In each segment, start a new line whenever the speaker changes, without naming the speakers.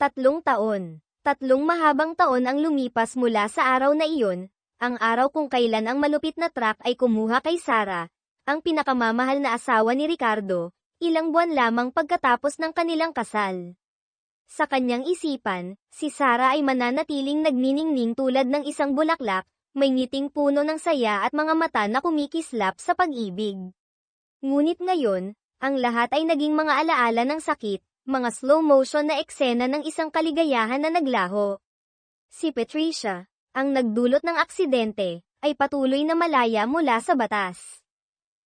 3 taon. 3 mahabang taon ang lumipas mula sa araw na iyon, ang araw kung kailan ang malupit na truck ay kumuha kay Sarah, ang pinakamamahal na asawa ni Ricardo, ilang buwan lamang pagkatapos ng kanilang kasal. Sa kanyang isipan, si Sarah ay mananatiling nagniningning tulad ng isang bulaklak, may ngiting puno ng saya at mga mata na kumikislap sa pag-ibig. Ngunit ngayon, ang lahat ay naging mga alaala ng sakit, mga slow motion na eksena ng isang kaligayahan na naglaho. Si Patricia, ang nagdulot ng aksidente, ay patuloy na malaya mula sa batas.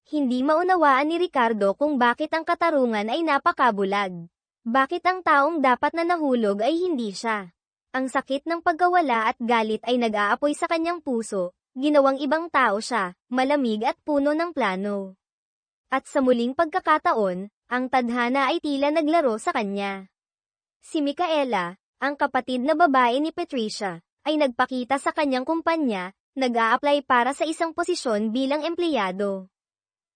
Hindi maunawaan ni Ricardo kung bakit ang katarungan ay napakabulag. Bakit ang taong dapat na nahulog ay hindi siya. Ang sakit ng pagkawala at galit ay nag-aapoy sa kanyang puso, ginawang ibang tao siya, malamig at puno ng plano. At sa muling pagkakataon, ang tadhana ay tila naglaro sa kanya. Si Micaela, ang kapatid na babae ni Patricia, ay nagpakita sa kanyang kumpanya, nag-a-apply para sa isang posisyon bilang empleyado.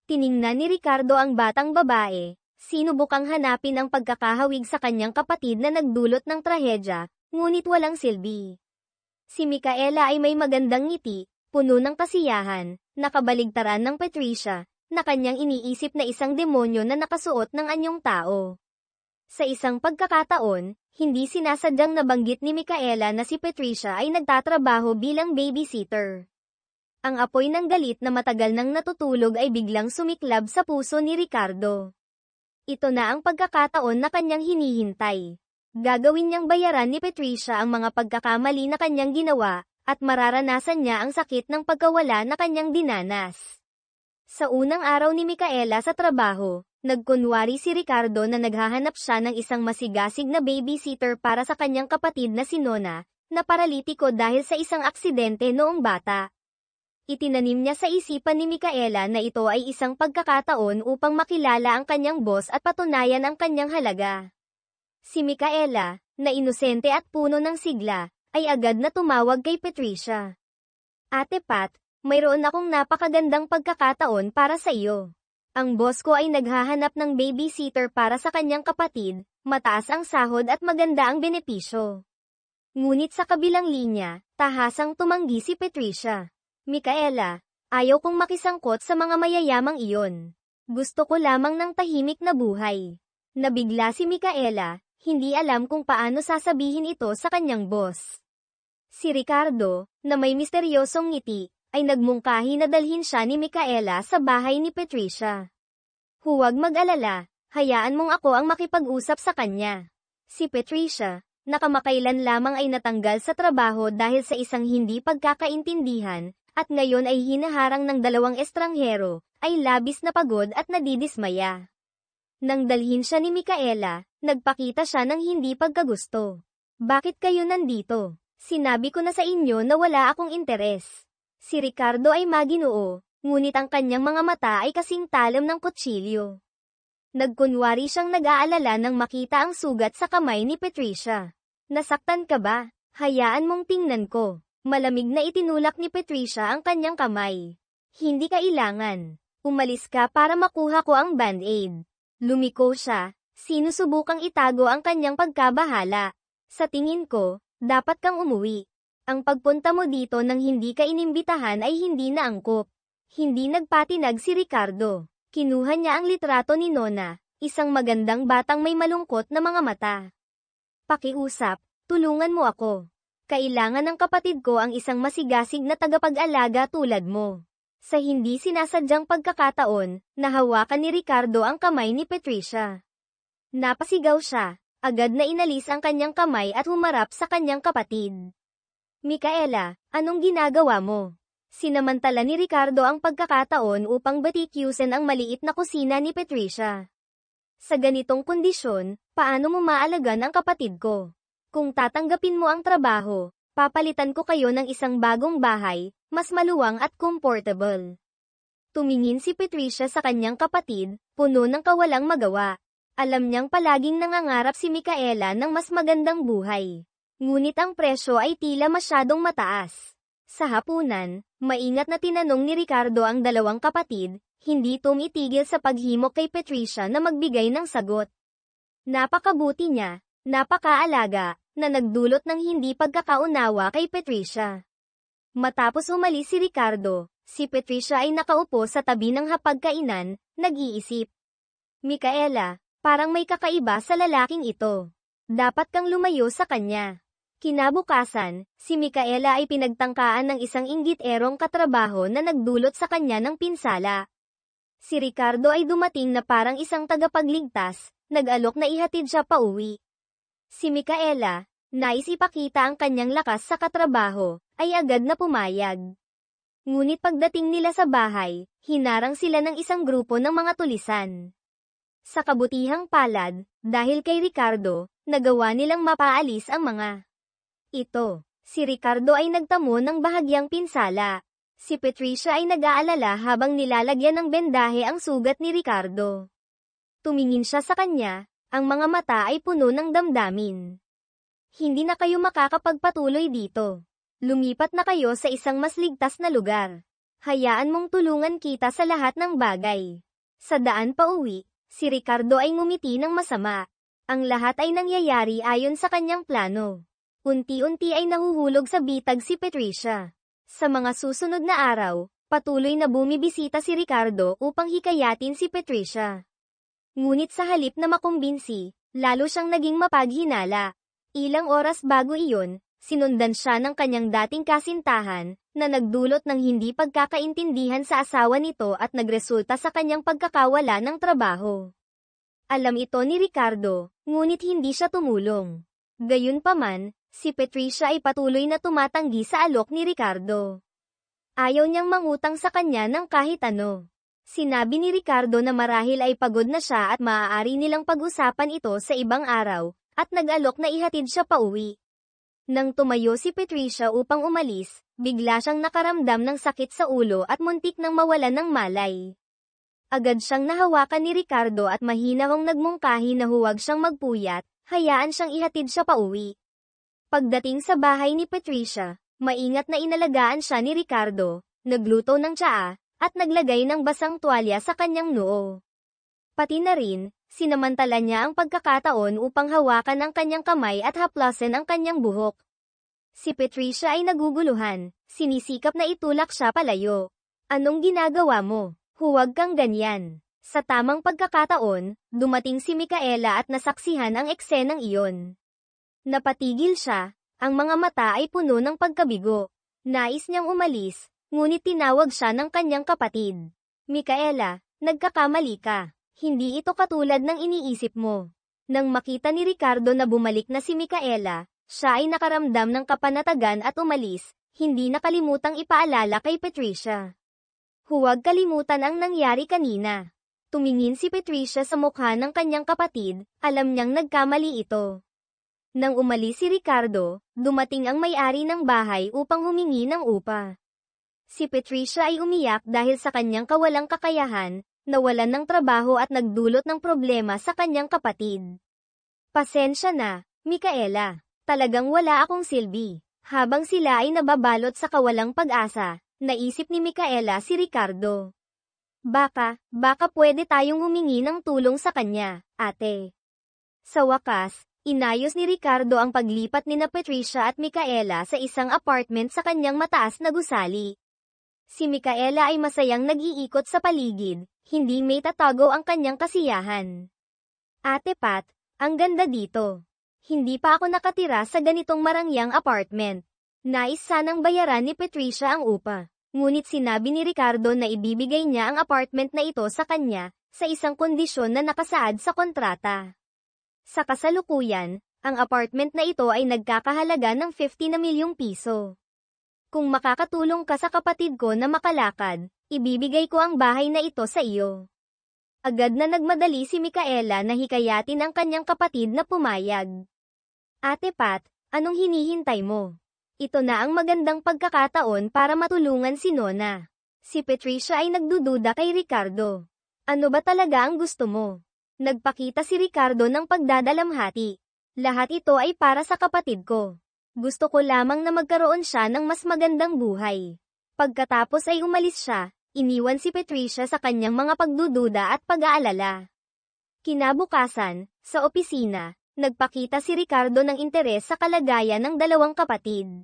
Tiningnan ni Ricardo ang batang babae, sinubukang hanapin ang pagkakahawig sa kanyang kapatid na nagdulot ng trahedya, ngunit walang silbi. Si Micaela ay may magandang ngiti, puno ng kasiyahan, nakabaligtaran ng Patricia, na kanyang iniisip na isang demonyo na nakasuot ng anyong tao. Sa isang pagkakataon, hindi sinasadyang nabanggit ni Micaela na si Patricia ay nagtatrabaho bilang babysitter. Ang apoy ng galit na matagal nang natutulog ay biglang sumiklab sa puso ni Ricardo. Ito na ang pagkakataon na kanyang hinihintay. Gagawin niyang bayaran ni Patricia ang mga pagkakamali na kanyang ginawa, at mararanasan niya ang sakit ng pagkawala na kanyang dinanas. Sa unang araw ni Micaela sa trabaho, nagkunwari si Ricardo na naghahanap siya ng isang masigasig na babysitter para sa kanyang kapatid na si Nona, na paralitiko dahil sa isang aksidente noong bata. Itinanim niya sa isipan ni Micaela na ito ay isang pagkakataon upang makilala ang kanyang boss at patunayan ang kanyang halaga. Si Micaela, na inosente at puno ng sigla, ay agad na tumawag kay Patricia. Ate Pat, mayroon akong napakagandang pagkakataon para sa iyo. Ang boss ko ay naghahanap ng babysitter para sa kanyang kapatid, mataas ang sahod at maganda ang benepisyo. Ngunit sa kabilang linya, tahasang tumanggi si Patricia. Micaela, ayaw kong makisangkot sa mga mayayamang iyon. Gusto ko lamang ng tahimik na buhay. Nabigla si Micaela, hindi alam kung paano sasabihin ito sa kanyang boss. Si Ricardo, na may misteryosong ngiti, ay nagmungkahi na dalhin siya ni Micaela sa bahay ni Patricia. Huwag mag-alala, hayaan mong ako ang makipag-usap sa kanya. Si Patricia, na kamakailan lamang ay natanggal sa trabaho dahil sa isang hindi pagkakaintindihan, at ngayon ay hinaharang ng 2 estranghero, ay labis na pagod at nadidismaya. Nang dalhin siya ni Micaela, nagpakita siya ng hindi pagkagusto. Bakit kayo nandito? Sinabi ko na sa inyo na wala akong interes. Si Ricardo ay maginoo, ngunit ang kanyang mga mata ay kasing talam ng kutsilyo. Nagkunwari siyang nag-aalala nang makita ang sugat sa kamay ni Patricia. Nasaktan ka ba? Hayaan mong tingnan ko. Malamig na itinulak ni Patricia ang kanyang kamay. Hindi kailangan. Umalis ka para makuha ko ang band-aid. Lumiko siya, sinusubukang itago ang kanyang pagkabahala. Sa tingin ko, dapat kang umuwi. Ang pagpunta mo dito nang hindi ka inimbitahan ay hindi na angkop. Hindi nagpatinag si Ricardo. Kinuha niya ang litrato ni Nona, isang magandang batang may malungkot na mga mata. Pakiusap, tulungan mo ako. Kailangan ng kapatid ko ang isang masigasig na tagapag-alaga tulad mo. Sa hindi sinasadyang pagkakataon, nahawakan ni Ricardo ang kamay ni Patricia. Napasigaw siya, agad na inalis ang kanyang kamay at humarap sa kanyang kapatid. Micaela, anong ginagawa mo? Sinamantala ni Ricardo ang pagkakataon upang batikyusin ang maliit na kusina ni Patricia. Sa ganitong kondisyon, paano mo maalagan ang kapatid ko? Kung tatanggapin mo ang trabaho, papalitan ko kayo ng isang bagong bahay, mas maluwang at comfortable. Tumingin si Patricia sa kanyang kapatid, puno ng kawalang magawa. Alam niyang palaging nangangarap si Micaela ng mas magandang buhay. Ngunit ang presyo ay tila masyadong mataas. Sa hapunan, maingat na tinanong ni Ricardo ang 2 kapatid, hindi tumitigil sa paghimok kay Patricia na magbigay ng sagot. Napakabuti niya, napakaalaga, na nagdulot ng hindi pagkakaunawa kay Patricia. Matapos umalis si Ricardo, si Patricia ay nakaupo sa tabi ng hapagkainan, nag-iisip. Micaela, parang may kakaiba sa lalaking ito. Dapat kang lumayo sa kanya. Kinabukasan, si Micaela ay pinagtangkaan ng isang inggit-erong katrabaho na nagdulot sa kanya ng pinsala. Si Ricardo ay dumating na parang isang tagapagligtas, nag-alok na ihatid siya pauwi. Si Micaela, nais ipakita ang kanyang lakas sa katrabaho, ay agad na pumayag. Ngunit pagdating nila sa bahay, hinarang sila ng isang grupo ng mga tulisan. Sa kabutihang palad, dahil kay Ricardo, nagawa nilang mapaalis ang mga ito. Si Ricardo ay nagtamo ng bahagyang pinsala. Si Patricia ay nag-aalala habang nilalagyan ng bendahe ang sugat ni Ricardo. Tumingin siya sa kanya, ang mga mata ay puno ng damdamin. Hindi na kayo makakapagpatuloy dito. Lumipat na kayo sa isang mas ligtas na lugar. Hayaan mong tulungan kita sa lahat ng bagay. Sa daan pa uwi, si Ricardo ay ngumiti ng masama. Ang lahat ay nangyayari ayon sa kanyang plano. Unti-unti ay nahuhulog sa bitag si Patricia. Sa mga susunod na araw, patuloy na bumibisita si Ricardo upang hikayatin si Patricia. Ngunit sa halip na makumbinsi, lalo siyang naging mapaghinala. Ilang oras bago iyon, sinundan siya ng kanyang dating kasintahan, na nagdulot ng hindi pagkakaintindihan sa asawa nito at nagresulta sa kanyang pagkakawala ng trabaho. Alam ito ni Ricardo, ngunit hindi siya tumulong. Gayunpaman, si Patricia ay patuloy na tumatanggi sa alok ni Ricardo. Ayaw niyang mangutang sa kanya ng kahit ano. Sinabi ni Ricardo na marahil ay pagod na siya at maaari nilang pag-usapan ito sa ibang araw, at nag-alok na ihatid siya pauwi. Nang tumayo si Patricia upang umalis, bigla siyang nakaramdam ng sakit sa ulo at muntik nang mawalan ng malay. Agad siyang nahawakan ni Ricardo at mahinahong nagmungkahi na huwag siyang magpuyat, hayaan siyang ihatid siya pauwi. Pagdating sa bahay ni Patricia, maingat na inalagaan siya ni Ricardo, nagluto ng tsaa, at naglagay ng basang tuwalya sa kanyang noo. Pati na rin, sinamantala niya ang pagkakataon upang hawakan ang kanyang kamay at haplasin ang kanyang buhok. Si Patricia ay naguguluhan, sinisikap na itulak siya palayo. Anong ginagawa mo? Huwag kang ganyan. Sa tamang pagkakataon, dumating si Micaela at nasaksihan ang eksenang iyon. Napatigil siya, ang mga mata ay puno ng pagkabigo. Nais niyang umalis, ngunit tinawag siya ng kanyang kapatid. Micaela, nagkakamali ka. Hindi ito katulad ng iniisip mo. Nang makita ni Ricardo na bumalik na si Micaela, siya ay nakaramdam ng kapanatagan at umalis, hindi nakalimutang ipaalala kay Patricia. Huwag kalimutan ang nangyari kanina. Tumingin si Patricia sa mukha ng kanyang kapatid, alam niyang nagkamali ito. Nang umalis si Ricardo, dumating ang may-ari ng bahay upang humingi ng upa. Si Patricia ay umiyak dahil sa kanyang kawalang kakayahan, nawalan ng trabaho at nagdulot ng problema sa kanyang kapatid. Pasensya na, Micaela. Talagang wala akong silbi. Habang sila ay nababalot sa kawalang pag-asa, naisip ni Micaela si Ricardo. Baka pwede tayong humingi ng tulong sa kanya, ate. Sa wakas, inayos ni Ricardo ang paglipat nina Patricia at Micaela sa isang apartment sa kanyang mataas na gusali. Si Micaela ay masayang nag-iikot sa paligid, hindi may tatago ang kanyang kasiyahan. Ate Pat, ang ganda dito. Hindi pa ako nakatira sa ganitong marangyang apartment. Nais sanang bayaran ni Patricia ang upa. Ngunit sinabi ni Ricardo na ibibigay niya ang apartment na ito sa kanya, sa isang kondisyon na nakasaad sa kontrata. Sa kasalukuyan, ang apartment na ito ay nagkakahalaga ng 50 na milyong piso. Kung makakatulong ka sa kapatid ko na makalakad, ibibigay ko ang bahay na ito sa iyo. Agad na nagmadali si Micaela na hikayatin ang kanyang kapatid na pumayag. Ate Pat, anong hinihintay mo? Ito na ang magandang pagkakataon para matulungan si Nona. Si Patricia ay nagdududa kay Ricardo. Ano ba talaga ang gusto mo? Nagpakita si Ricardo ng pagdadalamhati. Lahat ito ay para sa kapatid ko. Gusto ko lamang na magkaroon siya ng mas magandang buhay. Pagkatapos ay umalis siya, iniwan si Patricia sa kanyang mga pagdududa at pag-aalala. Kinabukasan, sa opisina, Nagpakita si Ricardo ng interes sa kalagayan ng dalawang kapatid.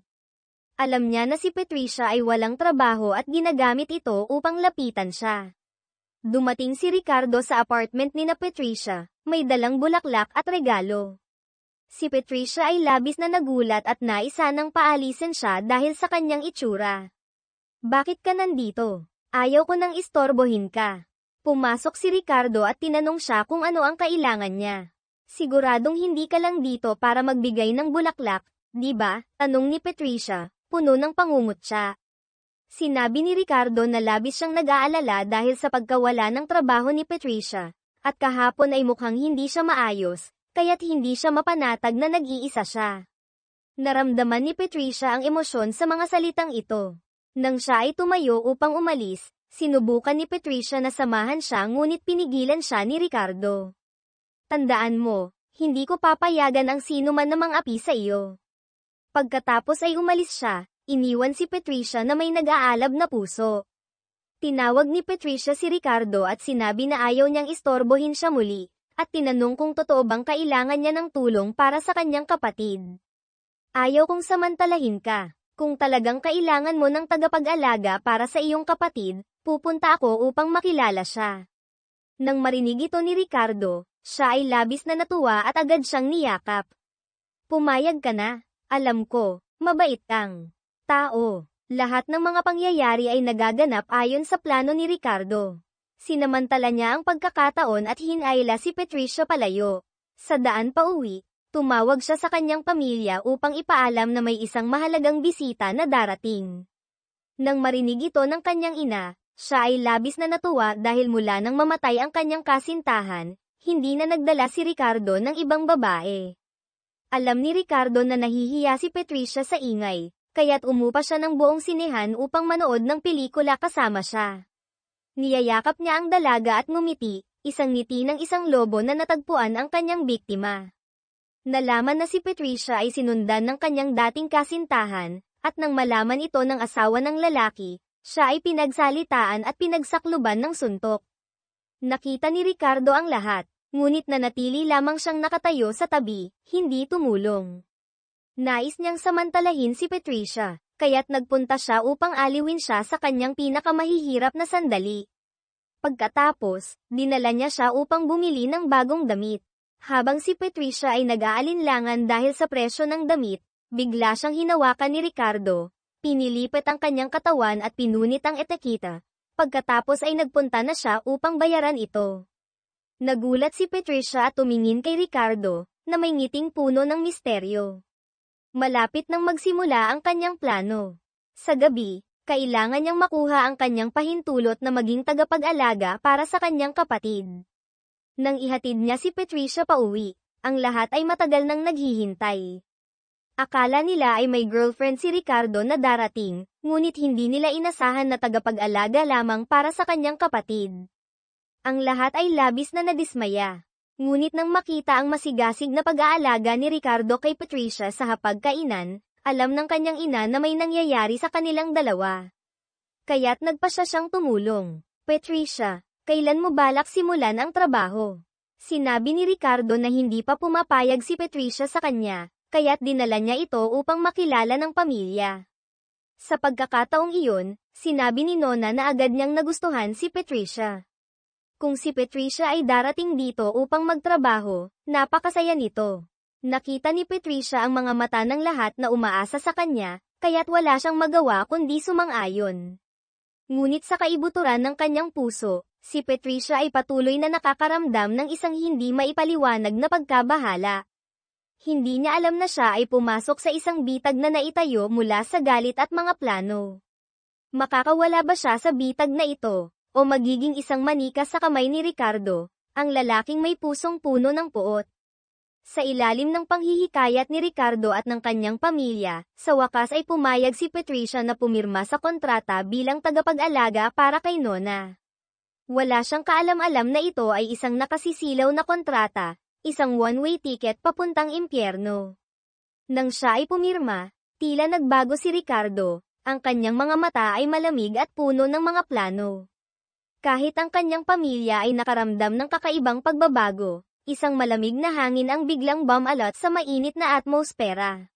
Alam niya na si Patricia ay walang trabaho at ginagamit ito upang lapitan siya. Dumating si Ricardo sa apartment ni na Patricia, may dalang bulaklak at regalo. Si Patricia ay labis na nagulat at naisa nang paalisin siya dahil sa kanyang itsura. "Bakit ka nandito? Ayaw ko nang istorbohin ka." Pumasok si Ricardo at tinanong siya kung ano ang kailangan niya. "Siguradong hindi ka lang dito para magbigay ng bulaklak, di ba?" tanong ni Patricia, puno ng pangungutya. Sinabi ni Ricardo na labis siyang nag-aalala dahil sa pagkawala ng trabaho ni Patricia, at kahapon ay mukhang hindi siya maayos, kaya't hindi siya mapanatag na nag-iisa siya. Naramdaman ni Patricia ang emosyon sa mga salitang ito. Nang siya ay tumayo upang umalis, sinubukan ni Patricia na samahan siya ngunit pinigilan siya ni Ricardo. "Tandaan mo, hindi ko papayagan ang sino man na mang-api sa iyo." Pagkatapos ay umalis siya, iniwan si Patricia na may nag-aalab na puso. Tinawag ni Patricia si Ricardo at sinabi na ayaw niyang istorbohin siya muli, at tinanong kung totoo bang kailangan niya ng tulong para sa kanyang kapatid. "Ayaw kong samantalahin ka. Kung talagang kailangan mo ng tagapag-alaga para sa iyong kapatid, pupunta ako upang makilala siya." Nang marinig ito ni Ricardo, siya ay labis na natuwa at agad siyang niyakap. "Pumayag ka na. Alam ko, mabait kang tao." Lahat ng mga pangyayari ay nagaganap ayon sa plano ni Ricardo. Sinamantala niya ang pagkakataon at hinayla si Patricia palayo. Sa daan pa uwi, tumawag siya sa kanyang pamilya upang ipaalam na may isang mahalagang bisita na darating. Nang marinig ito ng kanyang ina, siya ay labis na natuwa dahil mula nang mamatay ang kanyang kasintahan, hindi na nagdala si Ricardo ng ibang babae. Alam ni Ricardo na nahihiya si Patricia sa ingay, kaya't umupa siya ng buong sinehan upang manood ng pelikula kasama siya. Niyayakap niya ang dalaga at ngumiti, isang ngiti ng isang lobo na natagpuan ang kanyang biktima. Nalaman na si Patricia ay sinundan ng kanyang dating kasintahan, at nang malaman ito ng asawa ng lalaki, siya ay pinagsalitaan at pinagsakluban ng suntok. Nakita ni Ricardo ang lahat, ngunit nanatili lamang siyang nakatayo sa tabi, hindi tumulong. Nais niyang samantalahin si Patricia, kaya't nagpunta siya upang aliwin siya sa kanyang pinakamahihirap na sandali. Pagkatapos, dinala niya siya upang bumili ng bagong damit. Habang si Patricia ay nag-aalinlangan dahil sa presyo ng damit, bigla siyang hinawakan ni Ricardo, pinilipit ang kanyang katawan at pinunit ang etiketa. Pagkatapos ay nagpunta na siya upang bayaran ito. Nagulat si Patricia at tumingin kay Ricardo, na may ngiting puno ng misteryo. Malapit nang magsimula ang kanyang plano. Sa gabi, kailangan niyang makuha ang kanyang pahintulot na maging tagapag-alaga para sa kanyang kapatid. Nang ihatid niya si Patricia pauwi, ang lahat ay matagal nang naghihintay. Akala nila ay may girlfriend si Ricardo na darating, ngunit hindi nila inasahan na tagapag-alaga lamang para sa kanyang kapatid. Ang lahat ay labis na nadismaya. Ngunit nang makita ang masigasig na pag-aalaga ni Ricardo kay Patricia sa hapagkainan, alam ng kanyang ina na may nangyayari sa kanilang dalawa. Kaya't nagpasya siyang tumulong. "Patricia, kailan mo balak simulan ang trabaho?" Sinabi ni Ricardo na hindi pa pumapayag si Patricia sa kanya, kaya't dinala niya ito upang makilala ng pamilya. Sa pagkakataong iyon, sinabi ni Nona na agad niyang nagustuhan si Patricia. Kung si Patricia ay darating dito upang magtrabaho, napakasaya nito. Nakita ni Patricia ang mga mata ng lahat na umaasa sa kanya, kaya't wala siyang magawa kundi sumang-ayon. Ngunit sa kaibuturan ng kanyang puso, si Patricia ay patuloy na nakakaramdam ng isang hindi maipaliwanag na pagkabahala. Hindi niya alam na siya ay pumasok sa isang bitag na naitayo mula sa galit at mga plano. Makakawala ba siya sa bitag na ito? O magiging isang manika sa kamay ni Ricardo, ang lalaking may pusong puno ng puot. Sa ilalim ng panghihikayat ni Ricardo at ng kanyang pamilya, sa wakas ay pumayag si Patricia na pumirma sa kontrata bilang tagapag-alaga para kay Nona. Wala siyang kaalam-alam na ito ay isang nakasisilaw na kontrata, isang one-way ticket papuntang impyerno. Nang siya ay pumirma, tila nagbago si Ricardo, ang kanyang mga mata ay malamig at puno ng mga plano. Kahit ang kanyang pamilya ay nakaramdam ng kakaibang pagbabago, Isang malamig na hangin ang biglang bumalot sa mainit na atmosfera.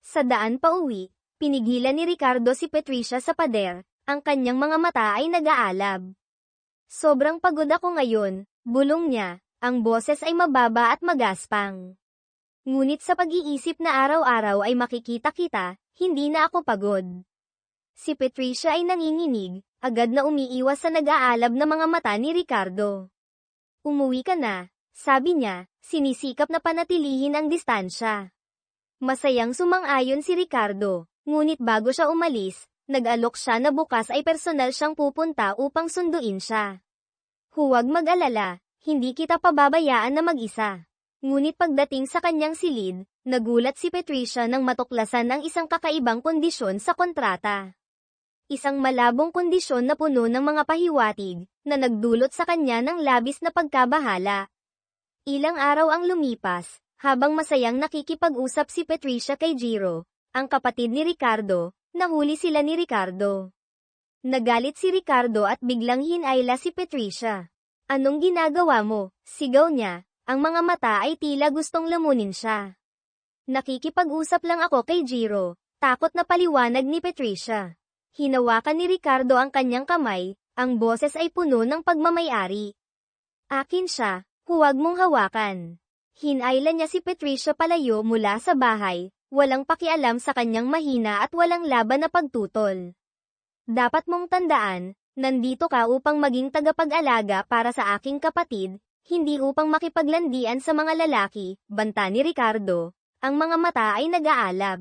Sa daan pauwi, pinigilan ni Ricardo si Patricia sa pader, ang kanyang mga mata ay nag-aalab. Sobrang pagod ako ngayon, bulong niya, ang boses ay mababa at magaspang. Ngunit sa pag-iisip na araw-araw ay makikita kita, hindi na ako pagod. Si Patricia ay nanginginig, agad na umiiwas sa nag-aalab na mga mata ni Ricardo. Umuwi ka na, sabi niya, sinisikap na panatilihin ang distansya. Masayang sumang-ayon si Ricardo, ngunit bago siya umalis, nag-alok siya na bukas ay personal siyang pupunta upang sunduin siya. Huwag mag-alala, hindi kita pababayaan na mag-isa. Ngunit pagdating sa kanyang silid, nagulat si Patricia nang matuklasan ang isang kakaibang kondisyon sa kontrata. Isang malabong kondisyon na puno ng mga pahiwatig, na nagdulot sa kanya ng labis na pagkabahala. Ilang araw ang lumipas, habang masayang nakikipag-usap si Patricia kay Jiro, ang kapatid ni Ricardo, nahuli sila ni Ricardo. Nagalit si Ricardo at biglang hinayla si Patricia. Anong ginagawa mo? Sigaw niya, ang mga mata ay tila gustong lamunin siya. Nakikipag-usap lang ako kay Jiro, takot na paliwanag ni Patricia. Hinawakan ni Ricardo ang kanyang kamay, ang boses ay puno ng pagmamayari. Akin siya, huwag mong hawakan. Hinayla niya si Patricia palayo mula sa bahay, walang pakialam sa kanyang mahina at walang laban na pagtutol. Dapat mong tandaan, nandito ka upang maging tagapag-alaga para sa aking kapatid, hindi upang makipaglandian sa mga lalaki, banta ni Ricardo. Ang mga mata ay nag-aalab.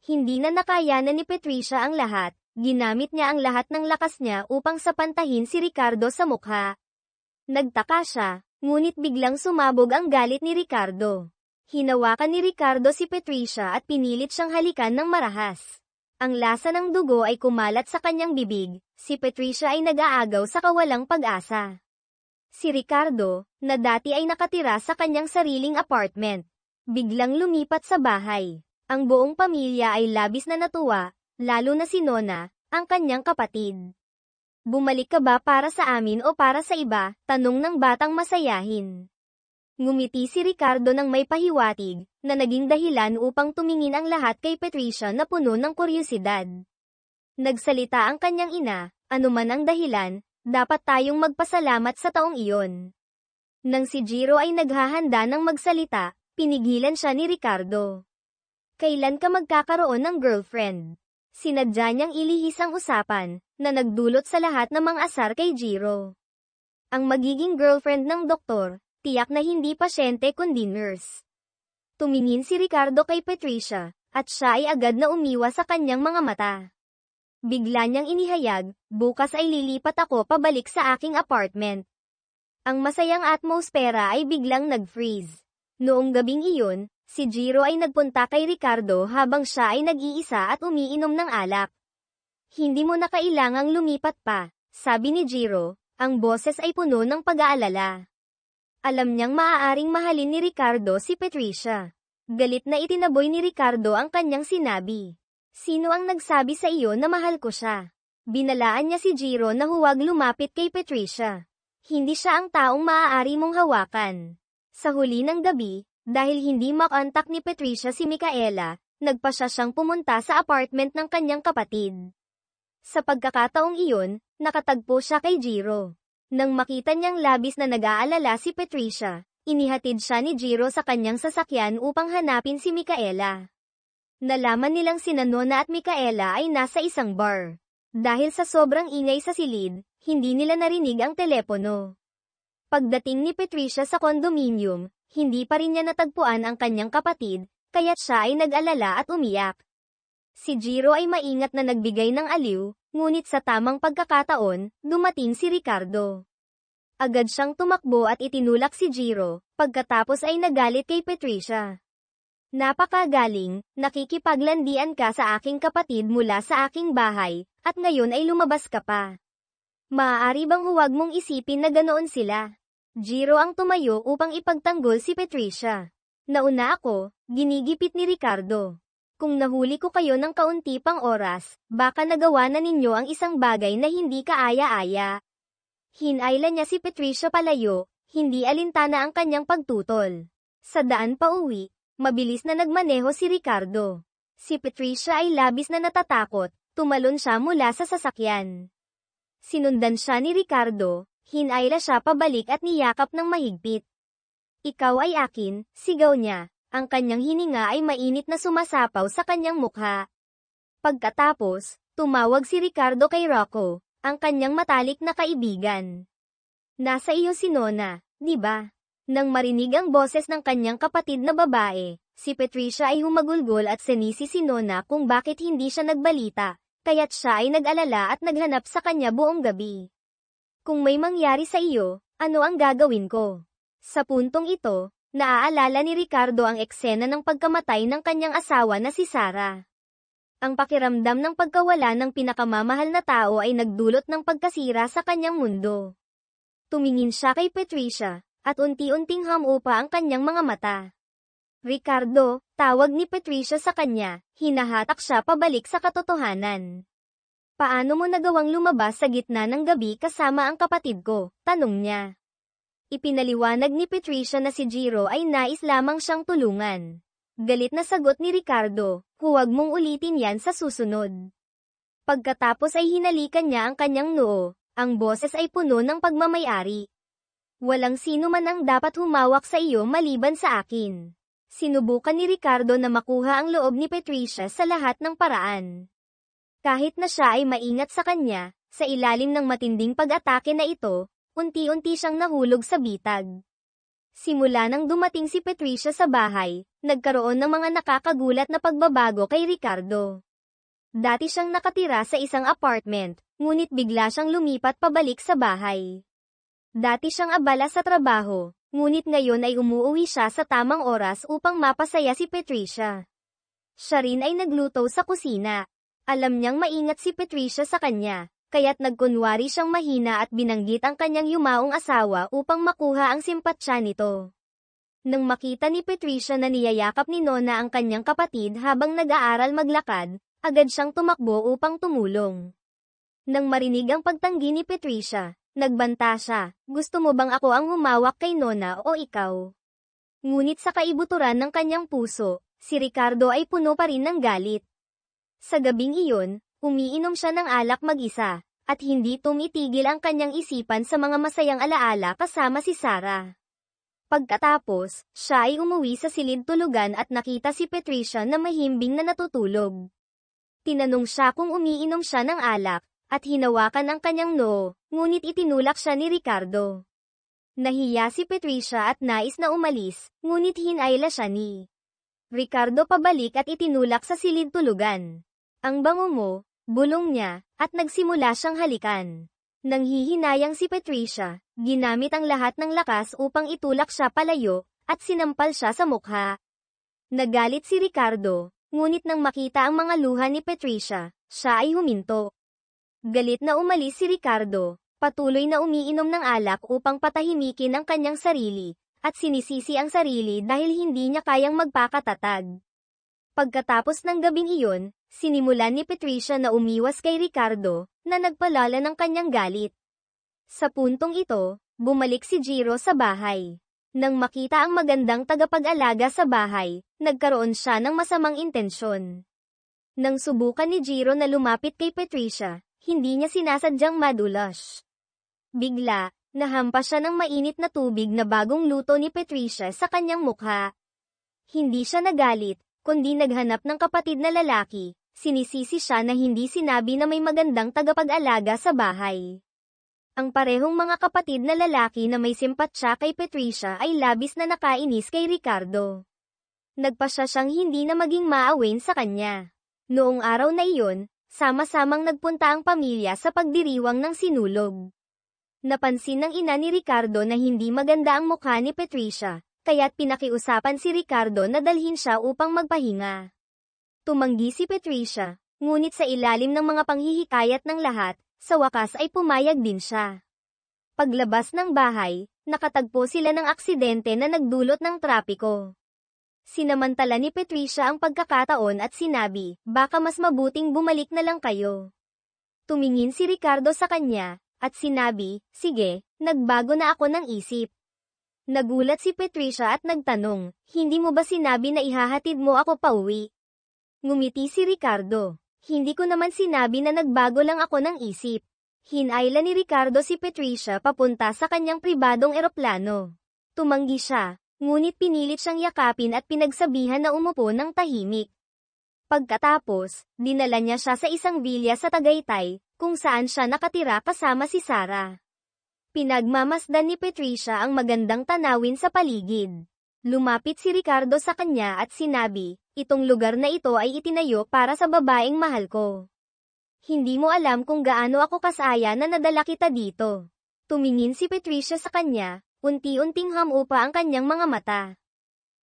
Hindi na nakayanan ni Patricia ang lahat, ginamit niya ang lahat ng lakas niya upang sapantahin si Ricardo sa mukha. Nagtaka siya, ngunit biglang sumabog ang galit ni Ricardo. Hinawakan ni Ricardo si Patricia at pinilit siyang halikan ng marahas. Ang lasa ng dugo ay kumalat sa kanyang bibig, si Patricia ay nag-aagaw sa kawalang pag-asa. Si Ricardo, na dati ay nakatira sa kanyang sariling apartment, biglang lumipat sa bahay. Ang buong pamilya ay labis na natuwa, lalo na si Nona, ang kanyang kapatid. Bumalik ka ba para sa amin o para sa iba? Tanong ng batang masayahin. Ngumiti si Ricardo ng may pahiwatig, na naging dahilan upang tumingin ang lahat kay Patricia na puno ng kuryosidad. Nagsalita ang kanyang ina, anuman ang dahilan, dapat tayong magpasalamat sa taong iyon. Nang si Jiro ay naghahanda ng magsalita, pinigilan siya ni Ricardo. Kailan ka magkakaroon ng girlfriend? Sinadya niyang ilihis ang usapan, na nagdulot sa lahat ng mga asar kay Jiro. Ang magiging girlfriend ng doktor, tiyak na hindi pasyente kundi nurse. Tumingin si Ricardo kay Patricia, at siya ay agad na umiwas sa kanyang mga mata. Bigla niyang inihayag, bukas ay lilipat ako pabalik sa aking apartment. Ang masayang atmosfera ay biglang nag-freeze. Noong gabing iyon, si Jiro ay nagpunta kay Ricardo habang siya ay nag-iisa at umiinom ng alak. Hindi mo na kailangang lumipat pa, sabi ni Jiro, ang boses ay puno ng pag-aalala. Alam niyang maaaring mahalin ni Ricardo si Patricia. Galit na itinaboy ni Ricardo ang kanyang sinabi. Sino ang nagsabi sa iyo na mahal ko siya? Binalaan niya si Jiro na huwag lumapit kay Patricia. Hindi siya ang taong maaari mong hawakan. Sa huli ng gabi, dahil hindi makontak ni Patricia si Micaela, nagpasya siyang pumunta sa apartment ng kanyang kapatid. Sa pagkakataong iyon, nakatagpo siya kay Jiro. Nang makita niyang labis na nag-aalala si Patricia, inihatid siya ni Jiro sa kanyang sasakyan upang hanapin si Micaela. Nalaman nilang sina Nona at Micaela ay nasa isang bar. Dahil sa sobrang ingay sa silid, hindi nila narinig ang telepono. Pagdating ni Patricia sa condominium, hindi pa rin niya natagpuan ang kanyang kapatid, kaya't siya ay nag-alala at umiyak. Si Jiro ay maingat na nagbigay ng aliw, ngunit sa tamang pagkakataon, dumating si Ricardo. Agad siyang tumakbo at itinulak si Jiro, pagkatapos ay nagalit kay Patricia. Napakagaling, nakikipaglandian ka sa aking kapatid mula sa aking bahay, at ngayon ay lumabas ka pa. Maaari bang huwag mong isipin na ganoon sila? Jiro ang tumayo upang ipagtanggol si Patricia. Nauna ako, ginigipit ni Ricardo. Kung nahuli ko kayo ng kaunti pang oras, baka nagawa na ninyo ang isang bagay na hindi kaaya-aya. Hinayla niya si Patricia palayo, hindi alintana ang kanyang pagtutol. Sa daan pa uwi, mabilis na nagmaneho si Ricardo. Si Patricia ay labis na natatakot, tumalon siya mula sa sasakyan. Sinundan siya ni Ricardo, hinayla siya pabalik at niyakap ng mahigpit. "Ikaw ay akin," sigaw niya. Ang kanyang hininga ay mainit na sumasapaw sa kanyang mukha. Pagkatapos, tumawag si Ricardo kay Rocco, ang kanyang matalik na kaibigan. "Nasa iyo si Nona, di ba?" Nang marinig ang boses ng kanyang kapatid na babae, si Patricia ay humagulgol at sinisi si Nona kung bakit hindi siya nagbalita, kaya't siya ay nag-alala at naghanap sa kanya buong gabi. "Kung may mangyari sa iyo, ano ang gagawin ko?" Sa puntong ito, naaalala ni Ricardo ang eksena ng pagkamatay ng kanyang asawa na si Sarah. Ang pakiramdam ng pagkawala ng pinakamamahal na tao ay nagdulot ng pagkasira sa kanyang mundo. Tumingin siya kay Patricia, at unti-unting humupa ang kanyang mga mata. "Ricardo," tawag ni Patricia sa kanya, hinahatak siya pabalik sa katotohanan. "Paano mo nagawang lumabas sa gitna ng gabi kasama ang kapatid ko?" tanong niya. Ipinaliwanag ni Patricia na si Jiro ay nais lamang siyang tulungan. Galit na sagot ni Ricardo, "Huwag mong ulitin yan sa susunod." Pagkatapos ay hinalikan niya ang kanyang noo, ang boses ay puno ng pagmamayari. "Walang sino man ang dapat humawak sa iyo maliban sa akin." Sinubukan ni Ricardo na makuha ang loob ni Patricia sa lahat ng paraan. Kahit na siya ay maingat sa kanya, sa ilalim ng matinding pag-atake na ito, unti-unti siyang nahulog sa bitag. Simula nang dumating si Patricia sa bahay, nagkaroon ng mga nakakagulat na pagbabago kay Ricardo. Dati siyang nakatira sa isang apartment, ngunit bigla siyang lumipat pabalik sa bahay. Dati siyang abala sa trabaho, ngunit ngayon ay umuuwi siya sa tamang oras upang mapasaya si Patricia. Siya rin ay nagluto sa kusina. Alam niyang maingat si Patricia sa kanya, kaya't nagkunwari siyang mahina at binanggit ang kanyang yumaong asawa upang makuha ang simpatsya nito. Nang makita ni Patricia na niyayakap ni Nona ang kanyang kapatid habang nag-aaral maglakad, agad siyang tumakbo upang tumulong. Nang marinig ang pagtanggi ni Patricia, nagbanta siya, "Gusto mo bang ako ang humawak kay Nona o ikaw?" Ngunit sa kaibuturan ng kanyang puso, si Ricardo ay puno pa rin ng galit. Sa gabing iyon, umiinom siya ng alak mag-isa, at hindi tumitigil ang kanyang isipan sa mga masayang alaala kasama si Sarah. Pagkatapos, siya ay umuwi sa silid tulugan at nakita si Patricia na mahimbing na natutulog. Tinanong siya kung umiinom siya ng alak, at hinawakan ang kanyang noo, ngunit itinulak siya ni Ricardo. Nahiya si Patricia at nais na umalis, ngunit hinayla siya ni Ricardo pabalik at itinulak sa silid tulugan. "Ang bango mo," bulong niya, at nagsimula siyang halikan. Nanghihinayang si Patricia, ginamit ang lahat ng lakas upang itulak siya palayo, at sinampal siya sa mukha. Nagalit si Ricardo, ngunit nang makita ang mga luha ni Patricia, siya ay huminto. Galit na umalis si Ricardo, patuloy na umiinom ng alak upang patahimikin ang kanyang sarili, at sinisisi ang sarili dahil hindi niya kayang magpakatatag. Pagkatapos ng gabing iyon, sinimulan ni Patricia na umiwas kay Ricardo, na nagpalala ng kanyang galit. Sa puntong ito, bumalik si Jiro sa bahay. Nang makita ang magandang tagapag-alaga sa bahay, nagkaroon siya ng masamang intensyon. Nang subukan ni Jiro na lumapit kay Patricia, hindi niya sinasadyang madulas. Bigla, nahampas siya ng mainit na tubig na bagong luto ni Patricia sa kanyang mukha. Hindi siya nagalit, kundi naghanap ng kapatid na lalaki. Sinisisi siya na hindi sinabi na may magandang tagapag-alaga sa bahay. Ang parehong mga kapatid na lalaki na may simpatsya kay Patricia ay labis na nakainis kay Ricardo. Nagpasya siyang hindi na maging maawain sa kanya. Noong araw na iyon, sama-samang nagpunta ang pamilya sa pagdiriwang ng sinulog. Napansin ng ina ni Ricardo na hindi maganda ang mukha ni Patricia, kaya't pinakiusapan si Ricardo na dalhin siya upang magpahinga. Tumanggi si Patricia, ngunit sa ilalim ng mga panghihikayat ng lahat, sa wakas ay pumayag din siya. Paglabas ng bahay, nakatagpo sila ng aksidente na nagdulot ng trapiko. Sinamantala ni Patricia ang pagkakataon at sinabi, "Baka mas mabuting bumalik na lang kayo." Tumingin si Ricardo sa kanya, at sinabi, "Sige, nagbago na ako ng isip." Nagulat si Patricia at nagtanong, hindi mo ba sinabi na ihahatid mo ako pauwi? Ngumiti si Ricardo. Hindi ko naman sinabi na nagbago lang ako ng isip. Hinayla ni Ricardo si Patricia papunta sa kanyang pribadong eroplano. Tumanggi siya, ngunit pinilit siyang yakapin at pinagsabihan na umupo ng tahimik. Pagkatapos, dinala niya siya sa isang villa sa Tagaytay, kung saan siya nakatira kasama si Sarah. Pinagmamasdan ni Patricia ang magandang tanawin sa paligid. Lumapit si Ricardo sa kanya at sinabi, itong lugar na ito ay itinayo para sa babaeng mahal ko. Hindi mo alam kung gaano ako kasaya na nadala kita dito. Tumingin si Patricia sa kanya, unti-unting hamupa ang kanyang mga mata.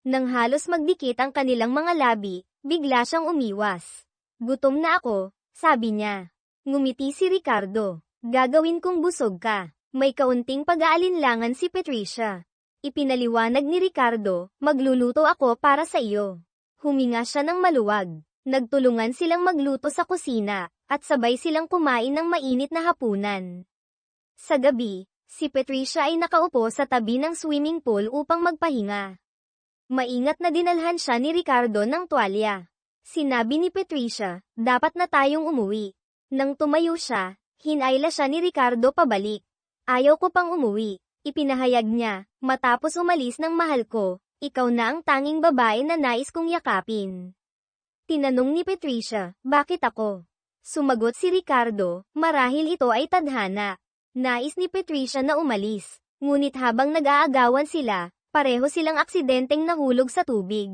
Nang halos magdikit ang kanilang mga labi, bigla siyang umiwas. Gutom na ako, sabi niya. Ngumiti si Ricardo. Gagawin kong busog ka. May kaunting pag-aalinlangan si Patricia. Ipinaliwanag ni Ricardo, magluluto ako para sa iyo. Huminga siya ng maluwag. Nagtulungan silang magluto sa kusina, at sabay silang kumain ng mainit na hapunan. Sa gabi, si Patricia ay nakaupo sa tabi ng swimming pool upang magpahinga. Maingat na dinalhan siya ni Ricardo ng tuwalya. Sinabi ni Patricia, dapat na tayong umuwi. Nang tumayo siya, hinayla siya ni Ricardo pabalik. Ayaw ko pang umuwi, ipinahayag niya, matapos umalis ng mahal ko, ikaw na ang tanging babae na nais kong yakapin. Tinanong ni Patricia, bakit ako? Sumagot si Ricardo, marahil ito ay tadhana. Nais ni Patricia na umalis, ngunit habang nag-aagawan sila, pareho silang aksidenteng nahulog sa tubig.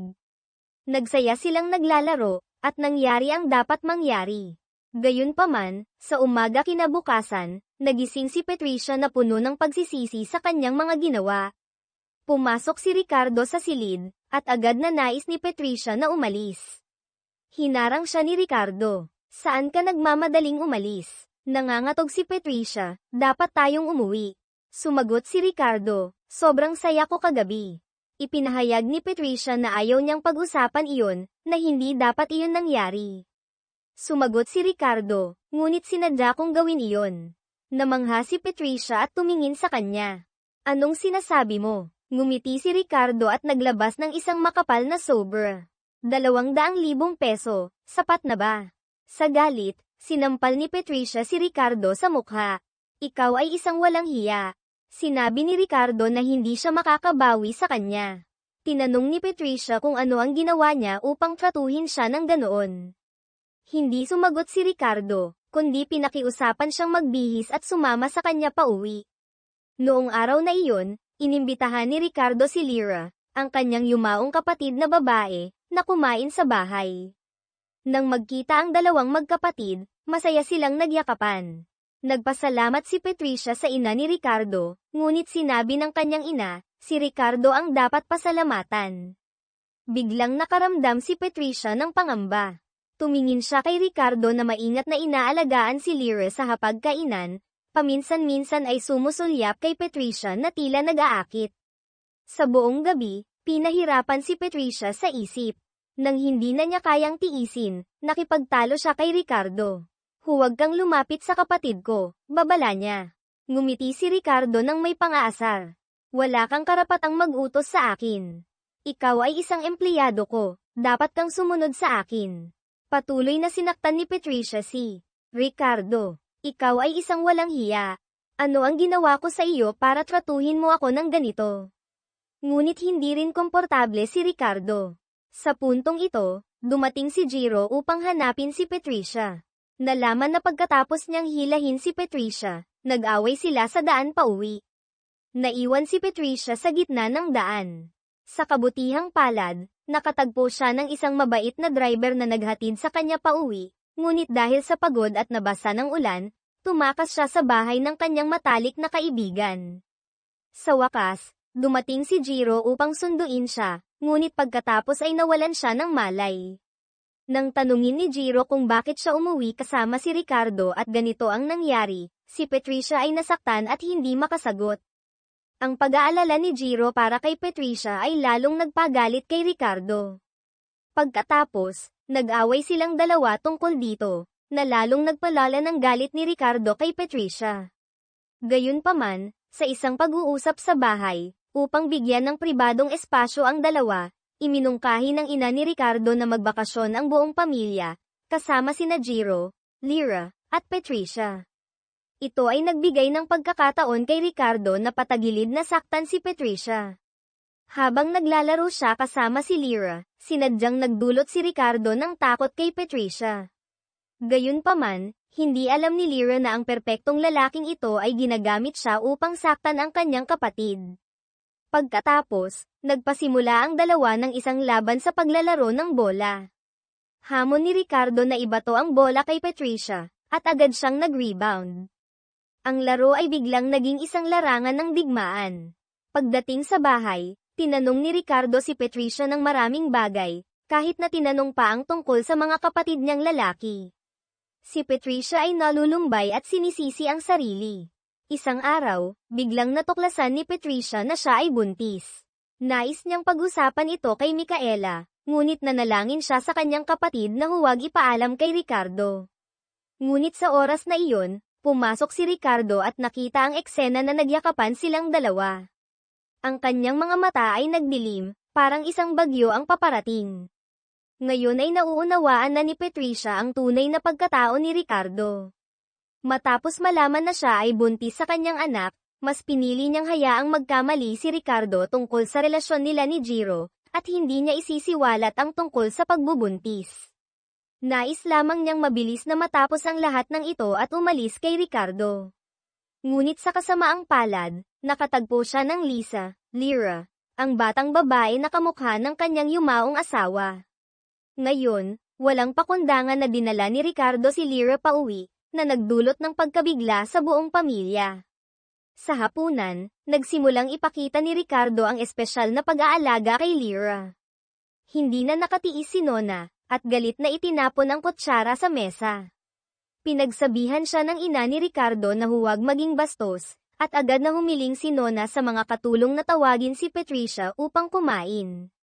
Nagsaya silang naglalaro, at nangyari ang dapat mangyari. Gayunpaman, sa umaga kinabukasan, nagising si Patricia na puno ng pagsisisi sa kanyang mga ginawa. Pumasok si Ricardo sa silid, at agad na nais ni Patricia na umalis. Hinarang siya ni Ricardo. Saan ka nagmamadaling umalis? Nangangatog si Patricia, dapat tayong umuwi. Sumagot si Ricardo, sobrang saya ko kagabi. Ipinahayag ni Patricia na ayaw niyang pag-usapan iyon, na hindi dapat iyon nangyari. Sumagot si Ricardo, ngunit sinadya kong gawin iyon. Namangha si Patricia at tumingin sa kanya. Anong sinasabi mo? Ngumiti si Ricardo at naglabas ng isang makapal na sobra. 200,000 peso, sapat na ba? Sa galit, sinampal ni Patricia si Ricardo sa mukha. Ikaw ay isang walang hiya. Sinabi ni Ricardo na hindi siya makakabawi sa kanya. Tinanong ni Patricia kung ano ang ginawa niya upang tratuhin siya ng ganoon. Hindi sumagot si Ricardo, kundi pinakiusapan siyang magbihis at sumama sa kanya pauwi. Noong araw na iyon, inimbitahan ni Ricardo si Lyra, ang kanyang yumaong kapatid na babae, na kumain sa bahay. Nang magkita ang dalawang magkapatid, masaya silang nagyakapan. Nagpasalamat si Patricia sa ina ni Ricardo, ngunit sinabi ng kanyang ina, si Ricardo ang dapat pasalamatan. Biglang nakaramdam si Patricia ng pangamba. Tumingin siya kay Ricardo na maingat na inaalagaan si Lyra sa hapagkainan, paminsan-minsan ay sumusulyap kay Patricia na tila nag-aakit. Sa buong gabi, pinahirapan si Patricia sa isip. Nang hindi na niya kayang tiisin, nakipagtalo siya kay Ricardo. Huwag kang lumapit sa kapatid ko, babala niya. Ngumiti si Ricardo nang may pang-aasar. Wala kang karapatang mag-utos sa akin. Ikaw ay isang empleyado ko, dapat kang sumunod sa akin. Patuloy na sinaktan ni Patricia si Ricardo. Ikaw ay isang walang hiya. Ano ang ginawa ko sa iyo para tratuhin mo ako ng ganito? Ngunit hindi rin komportable si Ricardo. Sa puntong ito, dumating si Jiro upang hanapin si Patricia. Nalaman na pagkatapos niyang hilahin si Patricia, nag-away sila sa daan pauwi. Naiwan si Patricia sa gitna ng daan. Sa kabutihang palad, nakatagpo siya ng isang mabait na driver na naghatid sa kanya pauwi, ngunit dahil sa pagod at nabasa ng ulan, tumakas siya sa bahay ng kanyang matalik na kaibigan. Sa wakas, dumating si Jiro upang sunduin siya, ngunit pagkatapos ay nawalan siya ng malay. Nang tanungin ni Jiro kung bakit siya umuwi kasama si Ricardo at ganito ang nangyari, si Patricia ay nasaktan at hindi makasagot. Ang pag-aalala ni Jiro para kay Patricia ay lalong nagpagalit kay Ricardo. Pagkatapos, nag-away silang dalawa tungkol dito, na lalong nagpalala ng galit ni Ricardo kay Patricia. Gayunpaman, sa isang pag-uusap sa bahay, Upang bigyan ng pribadong espasyo ang dalawa, iminungkahi ng ina ni Ricardo na magbakasyon ang buong pamilya, kasama sina Jiro, Lyra, at Patricia. Ito ay nagbigay ng pagkakataon kay Ricardo na patagilid na saktan si Patricia. Habang naglalaro siya kasama si Lyra, sinadyang nagdulot si Ricardo ng takot kay Patricia. Gayunpaman, hindi alam ni Lyra na ang perpektong lalaking ito ay ginagamit siya upang saktan ang kanyang kapatid. Pagkatapos, nagpasimula ang dalawa ng isang laban sa paglalaro ng bola. Hamon ni Ricardo na ibato ang bola kay Patricia, at agad siyang nag-rebound. Ang laro ay biglang naging isang larangan ng digmaan. Pagdating sa bahay, tinanong ni Ricardo si Patricia ng maraming bagay, kahit na tinanong pa ang tungkol sa mga kapatid niyang lalaki. Si Patricia ay nalulumbay at sinisisi ang sarili. Isang araw, biglang natuklasan ni Patricia na siya ay buntis. Nais niyang pag-usapan ito kay Micaela, ngunit nanalangin siya sa kanyang kapatid na huwag ipaalam kay Ricardo. Ngunit sa oras na iyon, pumasok si Ricardo at nakita ang eksena na nagyakapan silang dalawa. Ang kanyang mga mata ay nagdilim, parang isang bagyo ang paparating. Ngayon ay nauunawaan na ni Patricia ang tunay na pagkatao ni Ricardo. Matapos malaman na siya ay buntis sa kanyang anak, mas pinili niyang hayaang magkamali si Ricardo tungkol sa relasyon nila ni Jiro, at hindi niya isisiwalat ang tungkol sa pagbubuntis. Nais lamang niyang mabilis na matapos ang lahat ng ito at umalis kay Ricardo. Ngunit sa kasamaang palad, nakatagpo siya ng Lisa, Lyra, ang batang babae na kamukha ng kanyang yumaong asawa. Ngayon, walang pakundangan na dinala ni Ricardo si Lyra pauwi, na nagdulot ng pagkabigla sa buong pamilya. Sa hapunan, nagsimulang ipakita ni Ricardo ang espesyal na pag-aalaga kay Lyra. Hindi na nakatiis si Nona, at galit na itinapon ang kutsara sa mesa. Pinagsabihan siya ng ina ni Ricardo na huwag maging bastos, at agad na humiling si Nona sa mga katulong na tawagin si Patricia upang kumain.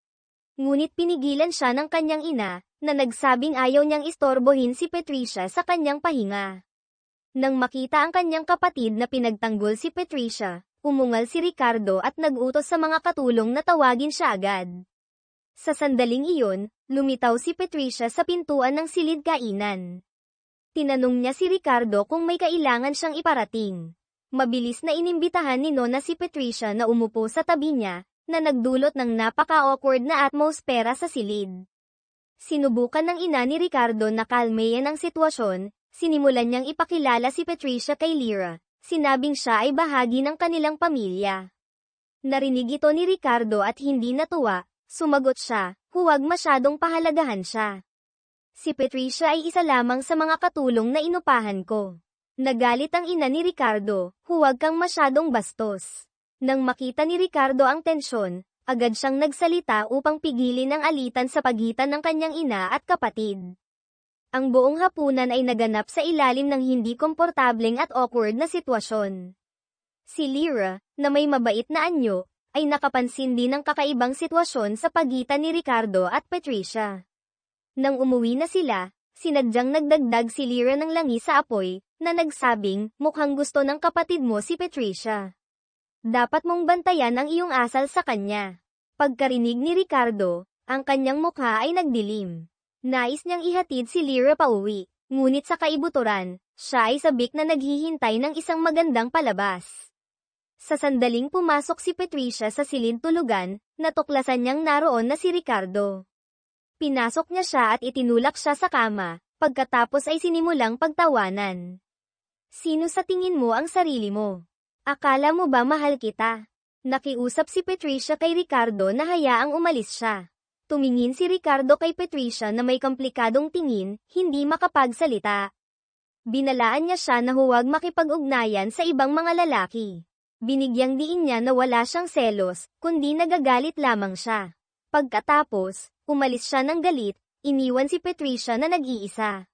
Ngunit pinigilan siya ng kanyang ina, na nagsabing ayaw niyang istorbohin si Patricia sa kanyang pahinga. Nang makita ang kanyang kapatid na pinagtanggol si Patricia, umungal si Ricardo at nag-utos sa mga katulong na tawagin siya agad. Sa sandaling iyon, lumitaw si Patricia sa pintuan ng silid kainan. Tinanong niya si Ricardo kung may kailangan siyang iparating. Mabilis na inimbitahan ni Nona si Patricia na umupo sa tabi niya, na nagdulot ng napaka-awkward na atmosfera sa silid. Sinubukan ng ina ni Ricardo na kalmayan ang sitwasyon, sinimulan niyang ipakilala si Patricia kay Lyra, sinabing siya ay bahagi ng kanilang pamilya. Narinig ito ni Ricardo at hindi natuwa, sumagot siya, huwag masyadong pahalagahan siya. Si Patricia ay isa lamang sa mga katulong na inupahan ko. Nagalit ang ina ni Ricardo, huwag kang masyadong bastos. Nang makita ni Ricardo ang tensyon, agad siyang nagsalita upang pigilin ang alitan sa pagitan ng kanyang ina at kapatid. Ang buong hapunan ay naganap sa ilalim ng hindi komportableng at awkward na sitwasyon. Si Lyra, na may mabait na anyo, ay nakapansin din ng kakaibang sitwasyon sa pagitan ni Ricardo at Patricia. Nang umuwi na sila, sinadyang nagdagdag si Lyra ng langis sa apoy, na nagsabing, mukhang gusto ng kapatid mo si Patricia. Dapat mong bantayan ang iyong asal sa kanya. Pagkarinig ni Ricardo, ang kanyang mukha ay nagdilim. Nais niyang ihatid si Lyra pauwi, ngunit sa kaibuturan, siya ay sabik na naghihintay ng isang magandang palabas. Sa sandaling pumasok si Patricia sa silid tulugan, natuklasan niyang naroon na si Ricardo. Pinasok niya siya at itinulak siya sa kama, pagkatapos ay sinimulang pagtawanan. Sino sa tingin mo ang sarili mo? Akala mo ba mahal kita? Nakiusap si Patricia kay Ricardo na hayaang umalis siya. Tumingin si Ricardo kay Patricia na may komplikadong tingin, hindi makapagsalita. Binalaan niya siya na huwag makipag-ugnayan sa ibang mga lalaki. Binigyang diin niya na wala siyang selos, kundi nagagalit lamang siya. Pagkatapos, umalis siya ng galit, iniwan si Patricia na nag-iisa.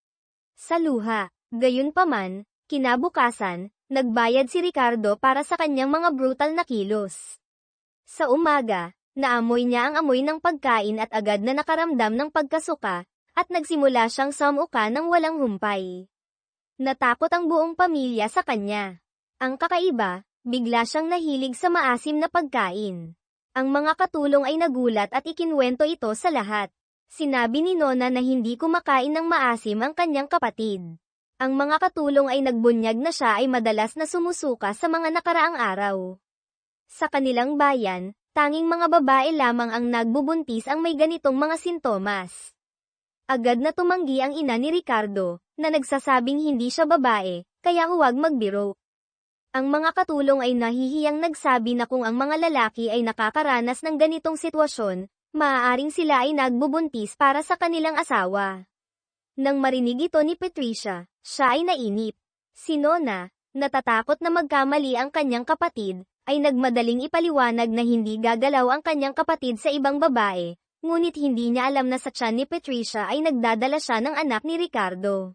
Sa luha, gayunpaman, kinabukasan, nagbayad si Ricardo para sa kanyang mga brutal na kilos. Sa umaga, naamoy niya ang amoy ng pagkain at agad na nakaramdam ng pagkasuka, at nagsimula siyang samuka ng walang humpay. Natakot ang buong pamilya sa kanya. Ang kakaiba, Bigla siyang nahilig sa maasim na pagkain. Ang mga katulong ay nagulat at ikinwento ito sa lahat. Sinabi ni Nona na hindi kumakain ng maasim ang kanyang kapatid. Ang mga katulong ay nagbunyag na siya ay madalas na sumusuka sa mga nakaraang araw. Sa kanilang bayan, tanging mga babae lamang ang nagbubuntis ang may ganitong mga sintomas. Agad na tumanggi ang ina ni Ricardo, na nagsasabing hindi siya babae, kaya huwag magbiro. Ang mga katulong ay nahihiyang nagsabi na kung ang mga lalaki ay nakakaranas ng ganitong sitwasyon, maaaring sila ay nagbubuntis para sa kanilang asawa. Nang marinig ito ni Patricia, siya ay nainip. Si Nona, natatakot na magkamali ang kanyang kapatid, ay nagmadaling ipaliwanag na hindi gagalaw ang kanyang kapatid sa ibang babae, ngunit hindi niya alam na sa tiyan ni Patricia ay nagdadala siya ng anak ni Ricardo.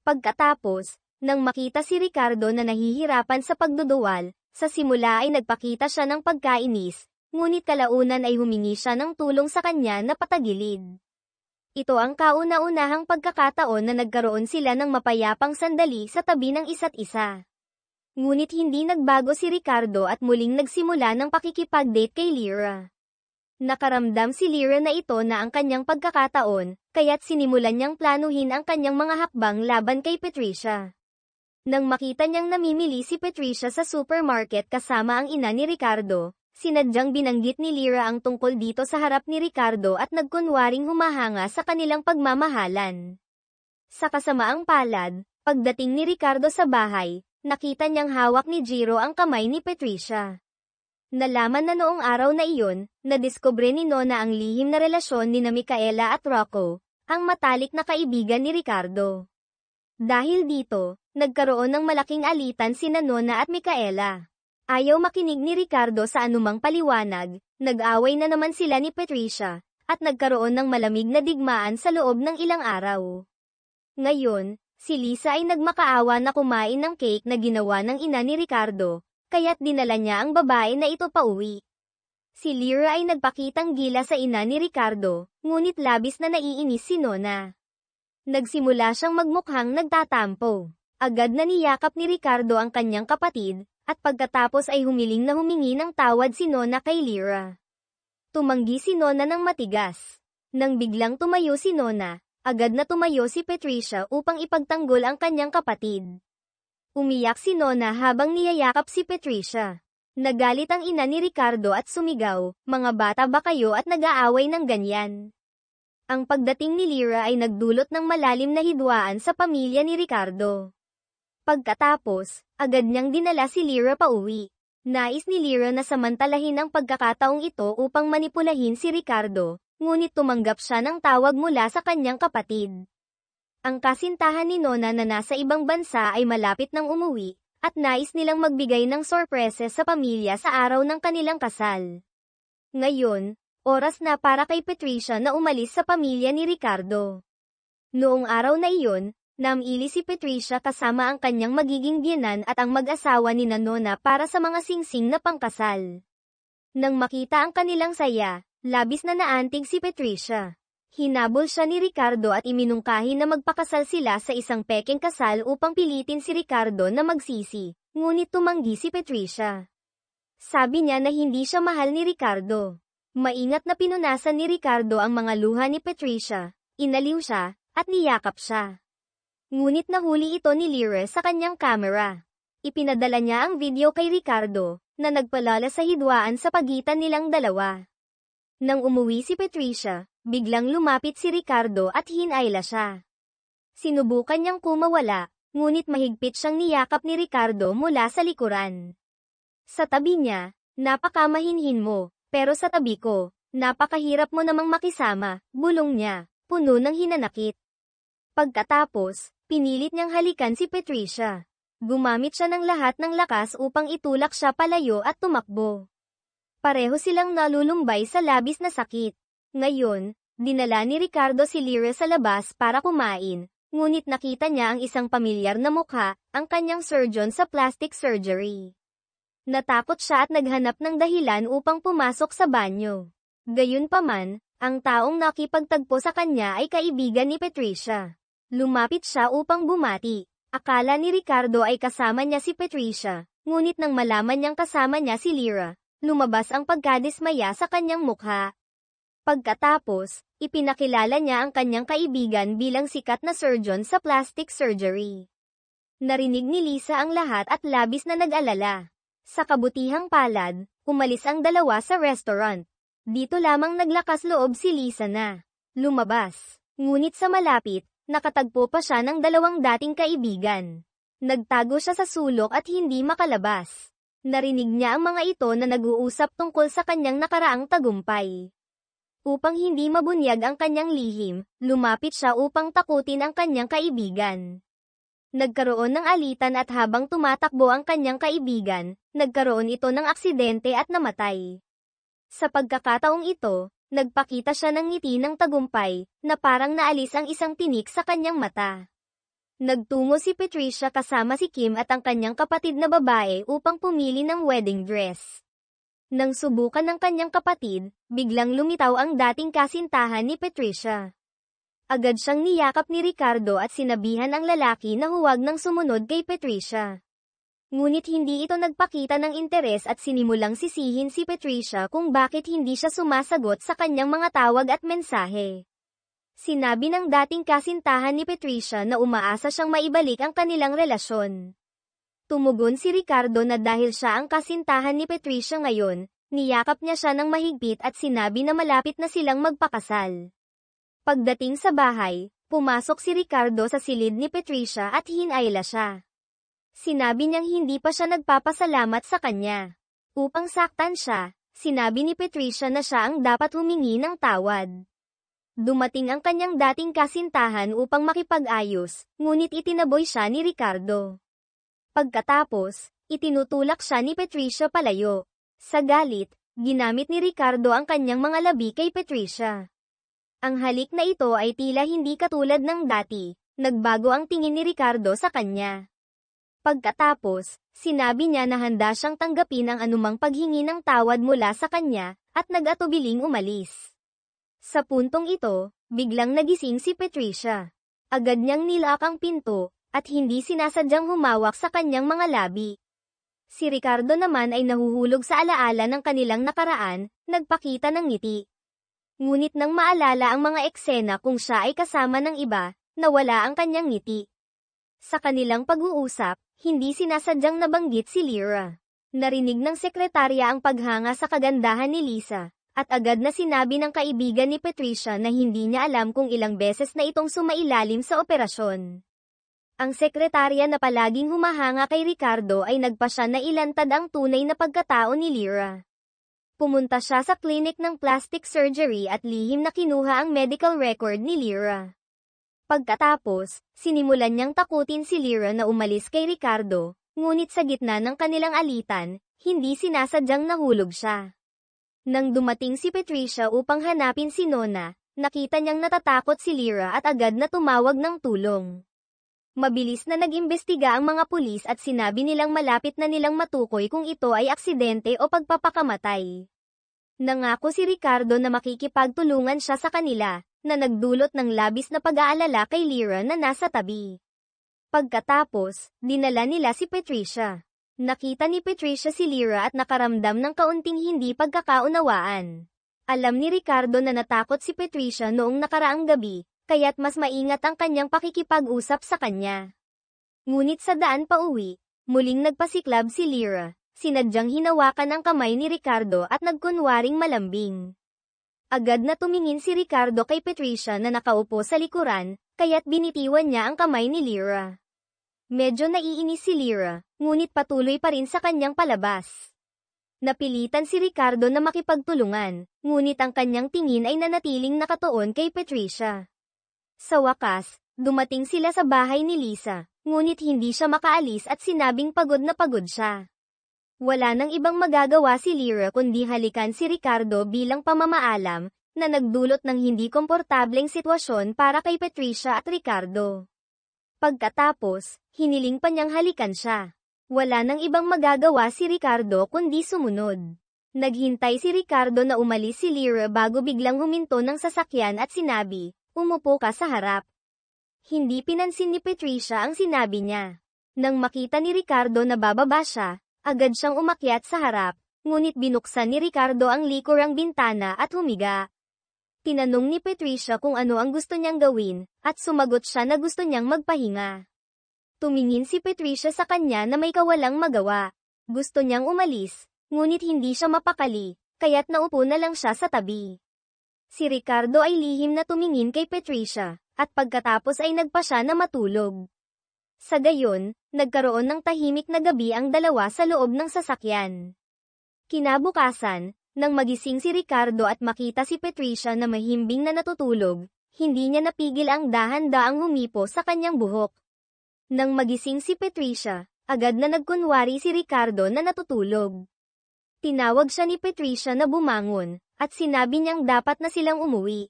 Pagkatapos, nang makita si Ricardo na nahihirapan sa pagduduwal, sa simula ay nagpakita siya ng pagkainis, ngunit kalaunan ay humingi siya ng tulong sa kanya na patagilid. Ito ang kauna-unahang pagkakataon na nagkaroon sila ng mapayapang sandali sa tabi ng isa't isa. Ngunit hindi nagbago si Ricardo at muling nagsimula ng pakikipag-date kay Lyra. Nakaramdam si Lyra na ito na ang kanyang pagkakataon, kaya't sinimulan niyang planuhin ang kanyang mga hakbang laban kay Patricia. Nang makita niyang namimili si Patricia sa supermarket kasama ang ina ni Ricardo, sinadyang binanggit ni Lyra ang tungkol dito sa harap ni Ricardo at nagkunwaring humahanga sa kanilang pagmamahalan. Sa kasamaang palad, pagdating ni Ricardo sa bahay, nakita niyang hawak ni Jiro ang kamay ni Patricia. Nalaman na noong araw na iyon, nadiskubre ni Nona ang lihim na relasyon ni Micaela at Rocco, ang matalik na kaibigan ni Ricardo. Dahil dito, nagkaroon ng malaking alitan sina Nona at Micaela. Ayaw makinig ni Ricardo sa anumang paliwanag, nag-away na naman sila ni Patricia, at nagkaroon ng malamig na digmaan sa loob ng ilang araw. Ngayon, si Lisa ay nagmakaawa na kumain ng cake na ginawa ng ina ni Ricardo, kaya't dinala niya ang babae na ito pauwi. Si Lyra ay nagpakitang gila sa ina ni Ricardo, ngunit labis na naiinis si Nona. Nagsimula siyang magmukhang nagtatampo. Agad na niyakap ni Ricardo ang kanyang kapatid, at pagkatapos ay humiling na humingi ng tawad si Nona kay Lyra. Tumanggi si Nona ng matigas. Nang biglang tumayo si Nona, agad na tumayo si Patricia upang ipagtanggol ang kanyang kapatid. Umiyak si Nona habang niyayakap si Patricia. Nagalit ang ina ni Ricardo at sumigaw, "Mga bata ba kayo at nag-aaway ng ganyan?" Ang pagdating ni Lyra ay nagdulot ng malalim na hidwaan sa pamilya ni Ricardo. Pagkatapos, agad niyang dinala si Lyra pauwi. Nais ni Lyra na samantalahin ang pagkakataong ito upang manipulahin si Ricardo, ngunit tumanggap siya ng tawag mula sa kanyang kapatid. Ang kasintahan ni Nona na nasa ibang bansa ay malapit nang umuwi, at nais nilang magbigay ng sorpresa sa pamilya sa araw ng kanilang kasal. Ngayon, oras na para kay Patricia na umalis sa pamilya ni Ricardo. Noong araw na iyon, namili si Patricia kasama ang kanyang magiging biyenan at ang mag-asawa ni Nona para sa mga singsing na pangkasal. Nang makita ang kanilang saya, labis na naantig si Patricia. Hinabol siya ni Ricardo at iminungkahi na magpakasal sila sa isang pekeng kasal upang pilitin si Ricardo na magsisi, ngunit tumanggi si Patricia. Sabi niya na hindi siya mahal ni Ricardo. Maingat na pinunasan ni Ricardo ang mga luha ni Patricia, inaliw siya, at niyakap siya. Ngunit nahuli ito ni Lyra sa kanyang kamera. Ipinadala niya ang video kay Ricardo, na nagpalala sa hidwaan sa pagitan nilang dalawa. Nang umuwi si Patricia, biglang lumapit si Ricardo at hinayla siya. Sinubukan niyang kumawala, ngunit mahigpit siyang niyakap ni Ricardo mula sa likuran. Sa tabi niya, "Napakamahinhin mo, pero sa tabi ko, napakahirap mo namang makisama," bulong niya, puno ng hinanakit. Pagkatapos, pinilit niyang halikan si Patricia. Gumamit siya ng lahat ng lakas upang itulak siya palayo at tumakbo. Pareho silang nalulumbay sa labis na sakit. Ngayon, dinala ni Ricardo si Lyra sa labas para kumain, ngunit nakita niya ang isang pamilyar na mukha, ang kanyang surgeon sa plastic surgery. Natakot siya at naghanap ng dahilan upang pumasok sa banyo. Gayunpaman, ang taong nakipagtagpo sa kanya ay kaibigan ni Patricia. Lumapit siya upang bumati. Akala ni Ricardo ay kasama niya si Patricia, ngunit nang malaman niyang kasama niya si Lyra, lumabas ang pagkadismaya sa kanyang mukha. Pagkatapos, ipinakilala niya ang kanyang kaibigan bilang sikat na surgeon sa plastic surgery. Narinig ni Lisa ang lahat at labis na nag-alala. Sa kabutihang palad, umalis ang dalawa sa restaurant. Dito lamang naglakas loob si Lisa na lumabas. Ngunit sa malapit, nakatagpo pa siya ng dalawang dating kaibigan. Nagtago siya sa sulok at hindi makalabas. Narinig niya ang mga ito na nag-uusap tungkol sa kanyang nakaraang tagumpay. Upang hindi mabunyag ang kanyang lihim, lumapit siya upang takutin ang kanyang kaibigan. Nagkaroon ng alitan at habang tumatakbo ang kanyang kaibigan, nagkaroon ito ng aksidente at namatay. Sa pagkakataong ito, nagpakita siya ng ngiti ng tagumpay, na parang naalis ang isang tinik sa kanyang mata. Nagtungo si Patricia kasama si Kim at ang kanyang kapatid na babae upang pumili ng wedding dress. Nang subukan ng kanyang kapatid, biglang lumitaw ang dating kasintahan ni Patricia. Agad siyang niyakap ni Ricardo at sinabihan ang lalaki na huwag nang sumunod kay Patricia. Ngunit hindi ito nagpakita ng interes at sinimulang sisihin si Patricia kung bakit hindi siya sumasagot sa kanyang mga tawag at mensahe. Sinabi ng dating kasintahan ni Patricia na umaasa siyang maibalik ang kanilang relasyon. Tumugon si Ricardo na dahil siya ang kasintahan ni Patricia ngayon, niyakap niya siya ng mahigpit at sinabi na malapit na silang magpakasal. Pagdating sa bahay, pumasok si Ricardo sa silid ni Patricia at hinayla siya. Sinabi niyang hindi pa siya nagpapasalamat sa kanya. Upang saktan siya, sinabi ni Patricia na siya ang dapat humingi ng tawad. Dumating ang kanyang dating kasintahan upang makipag-ayos, ngunit itinaboy siya ni Ricardo. Pagkatapos, itinutulak siya ni Patricia palayo. Sa galit, ginamit ni Ricardo ang kanyang mga labi kay Patricia. Ang halik na ito ay tila hindi katulad ng dati, nagbago ang tingin ni Ricardo sa kanya. Pagkatapos, sinabi niya na handa siyang tanggapin ang anumang paghingi ng tawad mula sa kanya, at nag-atubiling umalis. Sa puntong ito, biglang nagising si Patricia. Agad niyang nilak ang pinto, at hindi sinasadyang humawak sa kanyang mga labi. Si Ricardo naman ay nahuhulog sa alaala ng kanilang nakaraan, nagpakita ng ngiti. Ngunit nang maalala ang mga eksena kung siya ay kasama ng iba, nawala ang kanyang ngiti. Sa kanilang pag-uusap, hindi sinasadyang nabanggit si Lyra. Narinig ng sekretarya ang paghanga sa kagandahan ni Lisa, at agad na sinabi ng kaibigan ni Patricia na hindi niya alam kung ilang beses na itong sumailalim sa operasyon. Ang sekretarya na palaging humahanga kay Ricardo ay nagpasya na ilantad ang tunay na pagkatao ni Lyra. Pumunta siya sa clinic ng plastic surgery at lihim na kinuha ang medical record ni Lyra. Pagkatapos, sinimulan niyang takutin si Lyra na umalis kay Ricardo, ngunit sa gitna ng kanilang alitan, hindi sinasadyang nahulog siya. Nang dumating si Patricia upang hanapin si Nona, nakita niyang natatakot si Lyra at agad na tumawag ng tulong. Mabilis na nag-imbestiga ang mga pulis at sinabi nilang malapit na nilang matukoy kung ito ay aksidente o pagpapakamatay. Nangako si Ricardo na makikipagtulungan siya sa kanila, na nagdulot ng labis na pag-aalala kay Lyra na nasa tabi. Pagkatapos, dinala nila si Patricia. Nakita ni Patricia si Lyra at nakaramdam ng kaunting hindi pagkakaunawaan. Alam ni Ricardo na natakot si Patricia noong nakaraang gabi, kaya't mas maingat ang kanyang pakikipag-usap sa kanya. Ngunit sa daan pa uwi, muling nagpasiklab si Lyra, sinadyang hinawakan ang kamay ni Ricardo at nagkunwaring malambing. Agad na tumingin si Ricardo kay Patricia na nakaupo sa likuran, kaya't binitiwan niya ang kamay ni Lyra. Medyo naiinis si Lyra, ngunit patuloy pa rin sa kanyang palabas. Napilitan si Ricardo na makipagtulungan, ngunit ang kanyang tingin ay nanatiling nakatuon kay Patricia. Sa wakas, dumating sila sa bahay ni Lisa, ngunit hindi siya makaalis at sinabing pagod na pagod siya. Wala nang ibang magagawa si Lyra kundi halikan si Ricardo bilang pamamaalam, na nagdulot ng hindi komportableng sitwasyon para kay Patricia at Ricardo. Pagkatapos, hiniling pa niyang halikan siya. Wala nang ibang magagawa si Ricardo kundi sumunod. Naghintay si Ricardo na umalis si Lyra bago biglang huminto ng sasakyan at sinabi, "Umupo ka sa harap." Hindi pinansin ni Patricia ang sinabi niya. Nang makita ni Ricardo na bababa siya, Agad siyang umakyat sa harap, ngunit binuksan ni Ricardo ang likurang bintana at humiga. Tinanong ni Patricia kung ano ang gusto niyang gawin, at sumagot siya na gusto niyang magpahinga. Tumingin si Patricia sa kanya na may kawalang magawa. Gusto niyang umalis, ngunit hindi siya mapakali, kaya't naupo na lang siya sa tabi. Si Ricardo ay lihim na tumingin kay Patricia, at pagkatapos ay nagpa siya na matulog. Sa gayon, nagkaroon ng tahimik na gabi ang dalawa sa loob ng sasakyan. Kinabukasan, nang magising si Ricardo at makita si Patricia na mahimbing na natutulog, hindi niya napigil ang dahan-daang humipo sa kanyang buhok. Nang magising si Patricia, agad na nagkunwari si Ricardo na natutulog. Tinawag siya ni Patricia na bumangon, at sinabi niyang dapat na silang umuwi.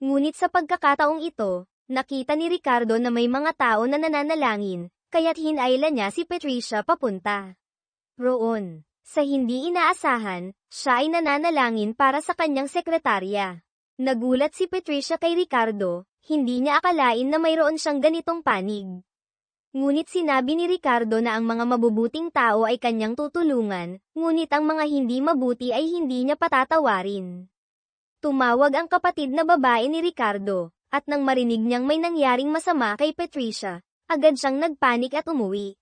Ngunit sa pagkakataong ito, nakita ni Ricardo na may mga tao na nananalangin, kaya't hinayla niya si Patricia papunta roon. Sa hindi inaasahan, siya ay nananalangin para sa kanyang sekretarya. Nagulat si Patricia kay Ricardo, hindi niya akalain na mayroon siyang ganitong panig. Ngunit sinabi ni Ricardo na ang mga mabubuting tao ay kanyang tutulungan, ngunit ang mga hindi mabuti ay hindi niya patatawarin. Tumawag ang kapatid na babae ni Ricardo, at nang marinig niyang may nangyaring masama kay Patricia, agad siyang nagpanik at umuwi.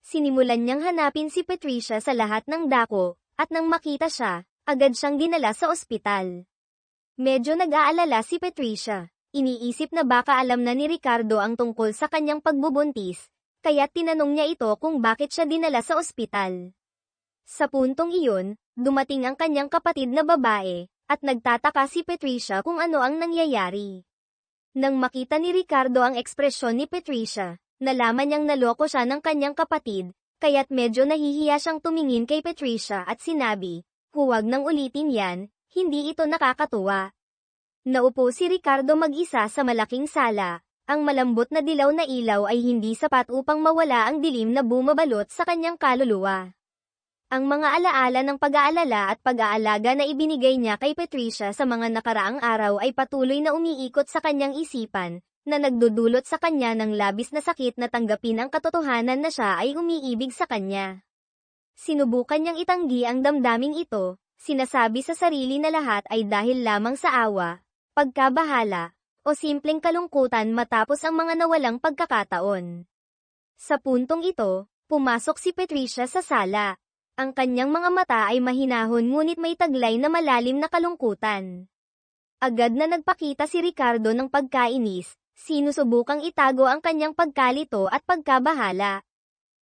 Sinimulan niyang hanapin si Patricia sa lahat ng dako, at nang makita siya, agad siyang dinala sa ospital. Medyo nag-aalala si Patricia. Iniisip na baka alam na ni Ricardo ang tungkol sa kanyang pagbubuntis, kaya tinanong niya ito kung bakit siya dinala sa ospital. Sa puntong iyon, dumating ang kanyang kapatid na babae, at nagtataka si Patricia kung ano ang nangyayari. Nang makita ni Ricardo ang ekspresyon ni Patricia, nalaman niyang naloko siya ng kanyang kapatid, kaya't medyo nahihiya siyang tumingin kay Patricia at sinabi, "Huwag nang ulitin yan, hindi ito nakakatuwa." Naupo si Ricardo mag-isa sa malaking sala. Ang malambot na dilaw na ilaw ay hindi sapat upang mawala ang dilim na bumabalot sa kanyang kaluluwa. Ang mga alaala ng pag-aalala at pag-aalaga na ibinigay niya kay Patricia sa mga nakaraang araw ay patuloy na umiikot sa kanyang isipan, na nagdudulot sa kanya ng labis na sakit na tanggapin ang katotohanan na siya ay umiibig sa kanya. Sinubukan niyang itanggi ang damdaming ito, sinasabi sa sarili na lahat ay dahil lamang sa awa, pagkabahala, o simpleng kalungkutan matapos ang mga nawalang pagkakataon. Sa puntong ito, pumasok si Patricia sa sala. Ang kanyang mga mata ay mahinahon ngunit may taglay na malalim na kalungkutan. Agad na nagpakita si Ricardo ng pagkainis, sinusubukang itago ang kanyang pagkalito at pagkabahala.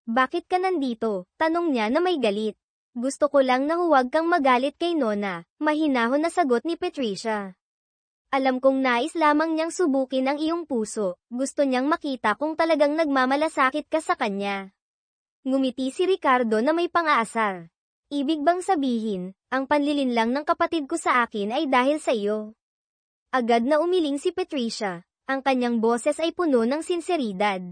"Bakit ka nandito?" tanong niya na may galit. "Gusto ko lang na huwag kang magalit kay Nona," mahinahon na sagot ni Patricia. Alam kong nais lamang niyang subukin ang iyong puso, gusto niyang makita kung talagang nagmamalasakit ka sa kanya. Ngumiti si Ricardo na may pang-aasar. "Ibig bang sabihin, ang panlilinlang ng kapatid ko sa akin ay dahil sa iyo?" Agad na umiling si Patricia, ang kanyang boses ay puno ng sinseridad.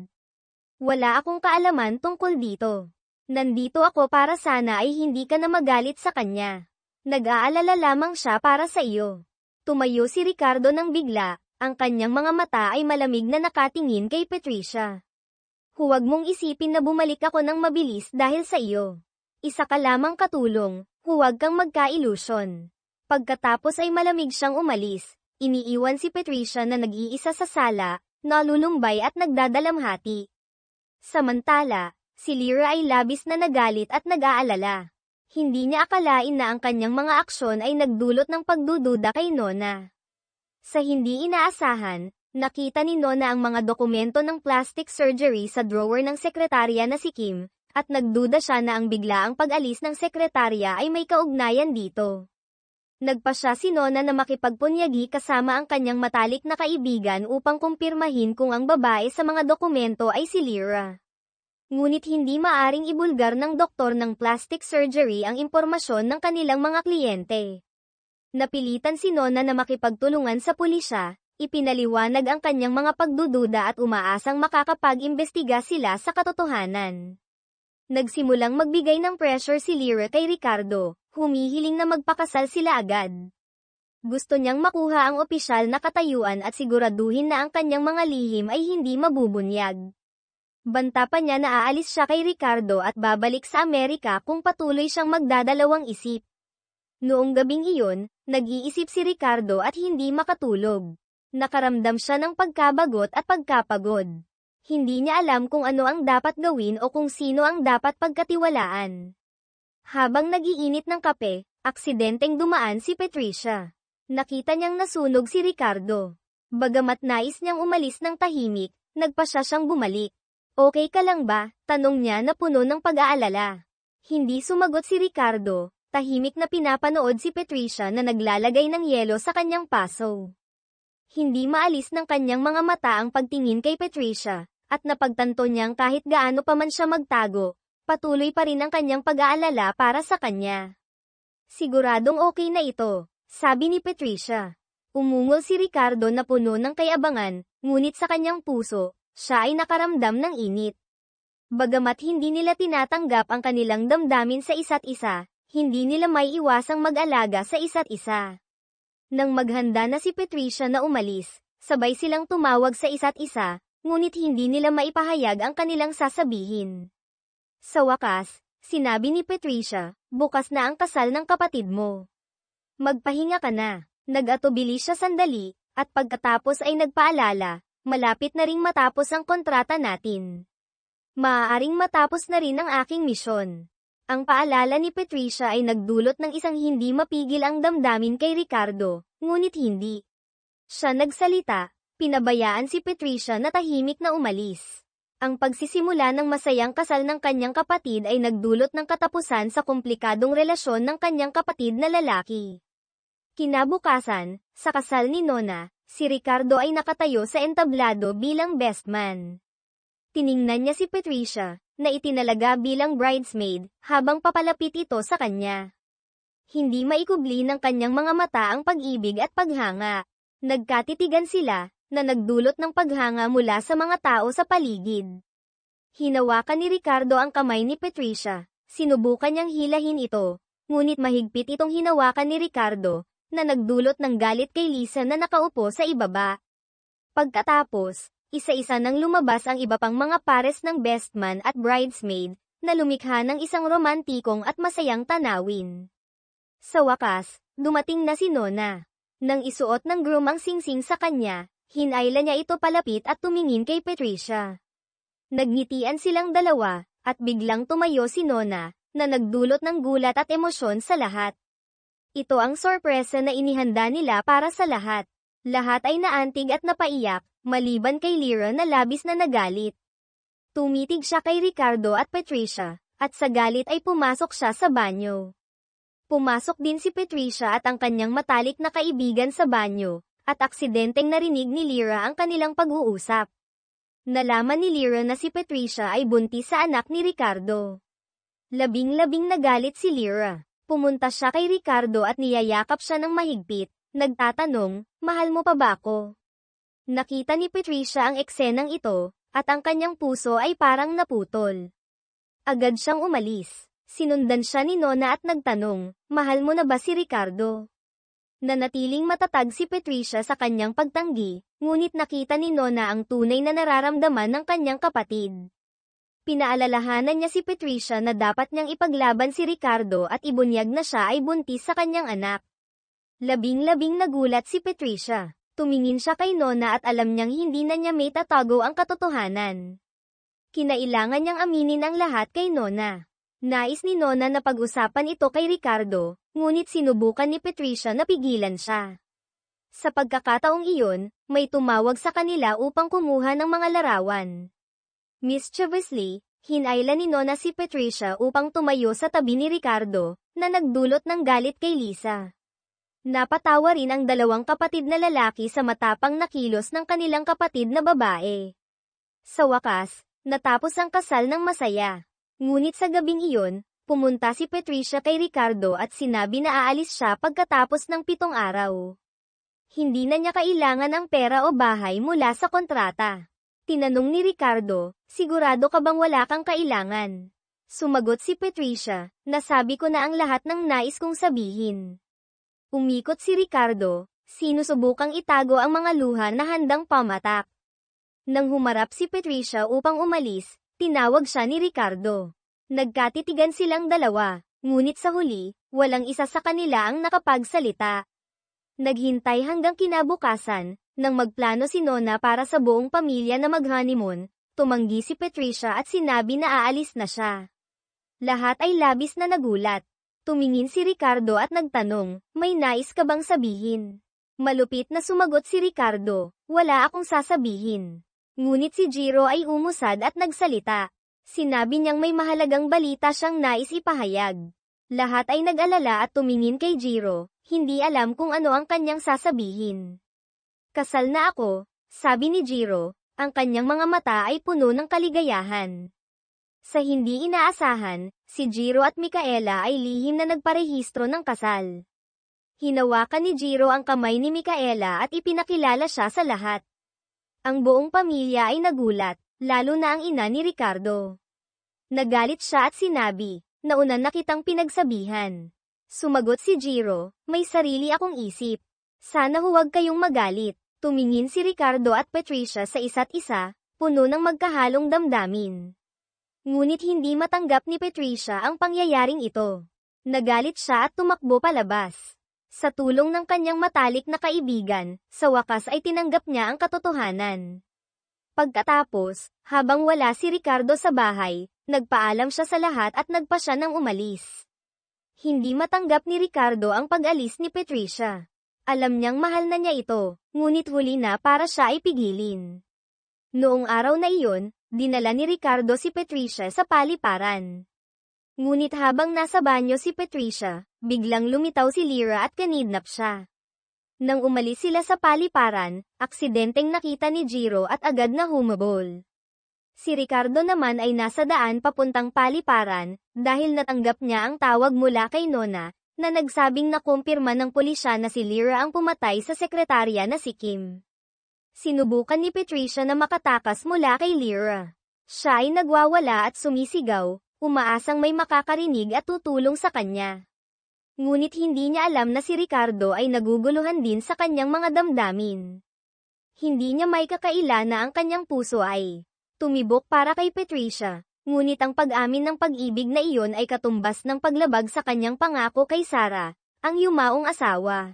"Wala akong kaalaman tungkol dito. Nandito ako para sana ay hindi ka na magalit sa kanya. Nag-aalala lamang siya para sa iyo." Tumayo si Ricardo nang bigla, ang kanyang mga mata ay malamig na nakatingin kay Patricia. "Huwag mong isipin na bumalik ako ng mabilis dahil sa iyo. Isa ka lamang katulong, huwag kang magka-ilusyon." Pagkatapos ay malamig siyang umalis, iniiwan si Patricia na nag-iisa sa sala, nalulumbay at nagdadalamhati. Samantala, si Lyra ay labis na nagalit at nag-aalala. Hindi niya akalain na ang kanyang mga aksyon ay nagdulot ng pagdududa kay Nona. Sa hindi inaasahan, nakita ni Nona ang mga dokumento ng plastic surgery sa drawer ng sekretarya na si Kim, at nagduda siya na ang biglaang pag-alis ng sekretarya ay may kaugnayan dito. Nagpa siya si Nona na makipagpunyagi kasama ang kanyang matalik na kaibigan upang kumpirmahin kung ang babae sa mga dokumento ay si Lyra. Ngunit hindi maaring ibulgar ng doktor ng plastic surgery ang impormasyon ng kanilang mga kliyente. Napilitan si Nona na makipagtulungan sa pulisya, ipinaliwanag ang kanyang mga pagdududa at umaasang makakapag-imbestiga sila sa katotohanan. Nagsimulang magbigay ng pressure si Lyra kay Ricardo, humihiling na magpakasal sila agad. Gusto niyang makuha ang opisyal na katayuan at siguraduhin na ang kanyang mga lihim ay hindi mabubunyag. Banta pa niya na aalis siya kay Ricardo at babalik sa Amerika kung patuloy siyang magdadalawang isip. Noong gabing iyon, nag-iisip si Ricardo at hindi makatulog. Nakaramdam siya ng pagkabagot at pagkapagod. Hindi niya alam kung ano ang dapat gawin o kung sino ang dapat pagkatiwalaan. Habang nagiinit ng kape, aksidenteng dumaan si Patricia. Nakita niyang nasunog si Ricardo. Bagamat nais niyang umalis ng tahimik, nagpasya siyang bumalik. Okay ka lang ba? Tanong niya na puno ng pag-aalala. Hindi sumagot si Ricardo, tahimik na pinapanood si Patricia na naglalagay ng yelo sa kanyang paso. Hindi maalis ng kanyang mga mata ang pagtingin kay Patricia, at napagtanto niyang kahit gaano pa man siya magtago, patuloy pa rin ang kanyang pag-aalala para sa kanya. Siguradong okay na ito, sabi ni Patricia. Umungol si Ricardo na puno ng kayabangan, ngunit sa kanyang puso, siya ay nakaramdam ng init. Bagamat hindi nila tinatanggap ang kanilang damdamin sa isa't isa, hindi nila may iwasang mag-alaga sa isa't isa. Nang maghanda na si Patricia na umalis, sabay silang tumawag sa isa't isa, ngunit hindi nila maipahayag ang kanilang sasabihin. Sa wakas, sinabi ni Patricia, bukas na ang kasal ng kapatid mo. Magpahinga ka na. Nag-atubili siya sandali, at pagkatapos ay nagpaalala, malapit na ring matapos ang kontrata natin. Maaaring matapos na rin ang aking misyon. Ang paalala ni Patricia ay nagdulot ng isang hindi mapigil ang damdamin kay Ricardo, ngunit hindi. Siya nagsalita, pinabayaan si Patricia na tahimik na umalis. Ang pagsisimula ng masayang kasal ng kanyang kapatid ay nagdulot ng katapusan sa komplikadong relasyon ng kanyang kapatid na lalaki. Kinabukasan, sa kasal ni Nona, si Ricardo ay nakatayo sa entablado bilang best man. Tiningnan niya si Patricia, na itinalaga bilang bridesmaid, habang papalapit ito sa kanya. Hindi maikubli ng kanyang mga mata ang pag-ibig at paghanga. Nagkatitigan sila, na nagdulot ng paghanga mula sa mga tao sa paligid. Hinawakan ni Ricardo ang kamay ni Patricia, sinubukan niyang hilahin ito, ngunit mahigpit itong hinawakan ni Ricardo, na nagdulot ng galit kay Lisa na nakaupo sa ibaba. Pagkatapos, isa-isa nang lumabas ang iba pang mga pares ng best man at bridesmaid, na lumikha ng isang romantikong at masayang tanawin. Sa wakas, dumating na si Nona. Nang isuot ng groom ang singsing sa kanya, hinayla niya ito palapit at tumingin kay Patricia. Nagngitian silang dalawa, at biglang tumayo si Nona, na nagdulot ng gulat at emosyon sa lahat. Ito ang sorpresa na inihanda nila para sa lahat. Lahat ay naantig at napaiyak, maliban kay Lyra na labis na nagalit. Tumitig siya kay Ricardo at Patricia, at sa galit ay pumasok siya sa banyo. Pumasok din si Patricia at ang kanyang matalik na kaibigan sa banyo, at aksidenteng narinig ni Lyra ang kanilang pag-uusap. Nalaman ni Lyra na si Patricia ay buntis sa anak ni Ricardo. Labing-labing nagalit si Lyra. Pumunta siya kay Ricardo at niyayakap siya ng mahigpit, nagtatanong, mahal mo pa ba ako? Nakita ni Patricia ang eksenang ito, at ang kanyang puso ay parang naputol. Agad siyang umalis. Sinundan siya ni Nona at nagtanong, mahal mo na ba si Ricardo? Nanatiling matatag si Patricia sa kanyang pagtanggi, ngunit nakita ni Nona ang tunay na nararamdaman ng kanyang kapatid. Pinaalalahanan niya si Patricia na dapat niyang ipaglaban si Ricardo at ibunyag na siya ay buntis sa kanyang anak. Labing-labing nagulat si Patricia. Tumingin siya kay Nona at alam niyang hindi na niya may tatago ang katotohanan. Kinailangan niyang aminin ang lahat kay Nona. Nais ni Nona na pag-usapan ito kay Ricardo, ngunit sinubukan ni Patricia na pigilan siya. Sa pagkakataong iyon, may tumawag sa kanila upang kumuha ng mga larawan. Mischievously, hinayla ni Nona si Patricia upang tumayo sa tabi ni Ricardo, na nagdulot ng galit kay Lisa. Napatawa rin ang dalawang kapatid na lalaki sa matapang na kilos ng kanilang kapatid na babae. Sa wakas, natapos ang kasal ng masaya. Ngunit sa gabing iyon, pumunta si Patricia kay Ricardo at sinabi na aalis siya pagkatapos ng 7 araw. Hindi na niya kailangan ang pera o bahay mula sa kontrata. Tinanong ni Ricardo, sigurado ka bang wala kang kailangan? Sumagot si Patricia, nasabi ko na ang lahat ng nais kong sabihin. Umikot si Ricardo, sinusubukang itago ang mga luha na handang pamatak. Nang humarap si Patricia upang umalis, tinawag siya ni Ricardo. Nagkatitigan silang dalawa, ngunit sa huli, walang isa sa kanila ang nakapagsalita. Naghintay hanggang kinabukasan, nang magplano si Nona para sa buong pamilya na mag-honeymoon, tumanggi si Patricia at sinabi na aalis na siya. Lahat ay labis na nagulat. Tumingin si Ricardo at nagtanong, may nais ka bang sabihin? Malupit na sumagot si Ricardo, wala akong sasabihin. Ngunit si Jiro ay umusad at nagsalita. Sinabi niyang may mahalagang balita siyang nais ipahayag. Lahat ay nag-alala at tumingin kay Jiro, hindi alam kung ano ang kanyang sasabihin. Kasal na ako, sabi ni Jiro, ang kanyang mga mata ay puno ng kaligayahan. Sa hindi inaasahan, si Jiro at Micaela ay lihim na nagparehistro ng kasal. Hinawakan ni Jiro ang kamay ni Micaela at ipinakilala siya sa lahat. Ang buong pamilya ay nagulat, lalo na ang ina ni Ricardo. Nagalit siya at sinabi, nauna na kitang pinagsabihan. Sumagot si Jiro, may sarili akong isip. Sana huwag kayong magalit. Tumingin si Ricardo at Patricia sa isa't isa, puno ng magkahalong damdamin. Ngunit hindi matanggap ni Patricia ang pangyayaring ito. Nagalit siya at tumakbo palabas. Sa tulong ng kanyang matalik na kaibigan, sa wakas ay tinanggap niya ang katotohanan. Pagkatapos, habang wala si Ricardo sa bahay, nagpaalam siya sa lahat at nagpa siya ng umalis. Hindi matanggap ni Ricardo ang pag-alis ni Patricia. Alam niyang mahal na niya ito, ngunit huli na para siya ay pigilin. Noong araw na iyon, dinala ni Ricardo si Patricia sa paliparan. Ngunit habang nasa banyo si Patricia, biglang lumitaw si Lyra at kinidnap siya. Nang umalis sila sa paliparan, aksidenteng nakita ni Jiro at agad na humabol. Si Ricardo naman ay nasa daan papuntang paliparan, dahil natanggap niya ang tawag mula kay Nona, na nagsabing nakumpirma ng pulisya na si Lyra ang pumatay sa sekretarya na si Kim. Sinubukan ni Patricia na makatakas mula kay Lyra. Siya ay nagwawala at sumisigaw, umaasang may makakarinig at tutulong sa kanya. Ngunit hindi niya alam na si Ricardo ay naguguluhan din sa kanyang mga damdamin. Hindi niya may kakaila na ang kanyang puso ay tumibok para kay Patricia, ngunit ang pag-amin ng pag-ibig na iyon ay katumbas ng paglabag sa kanyang pangako kay Sarah, ang yumaong asawa.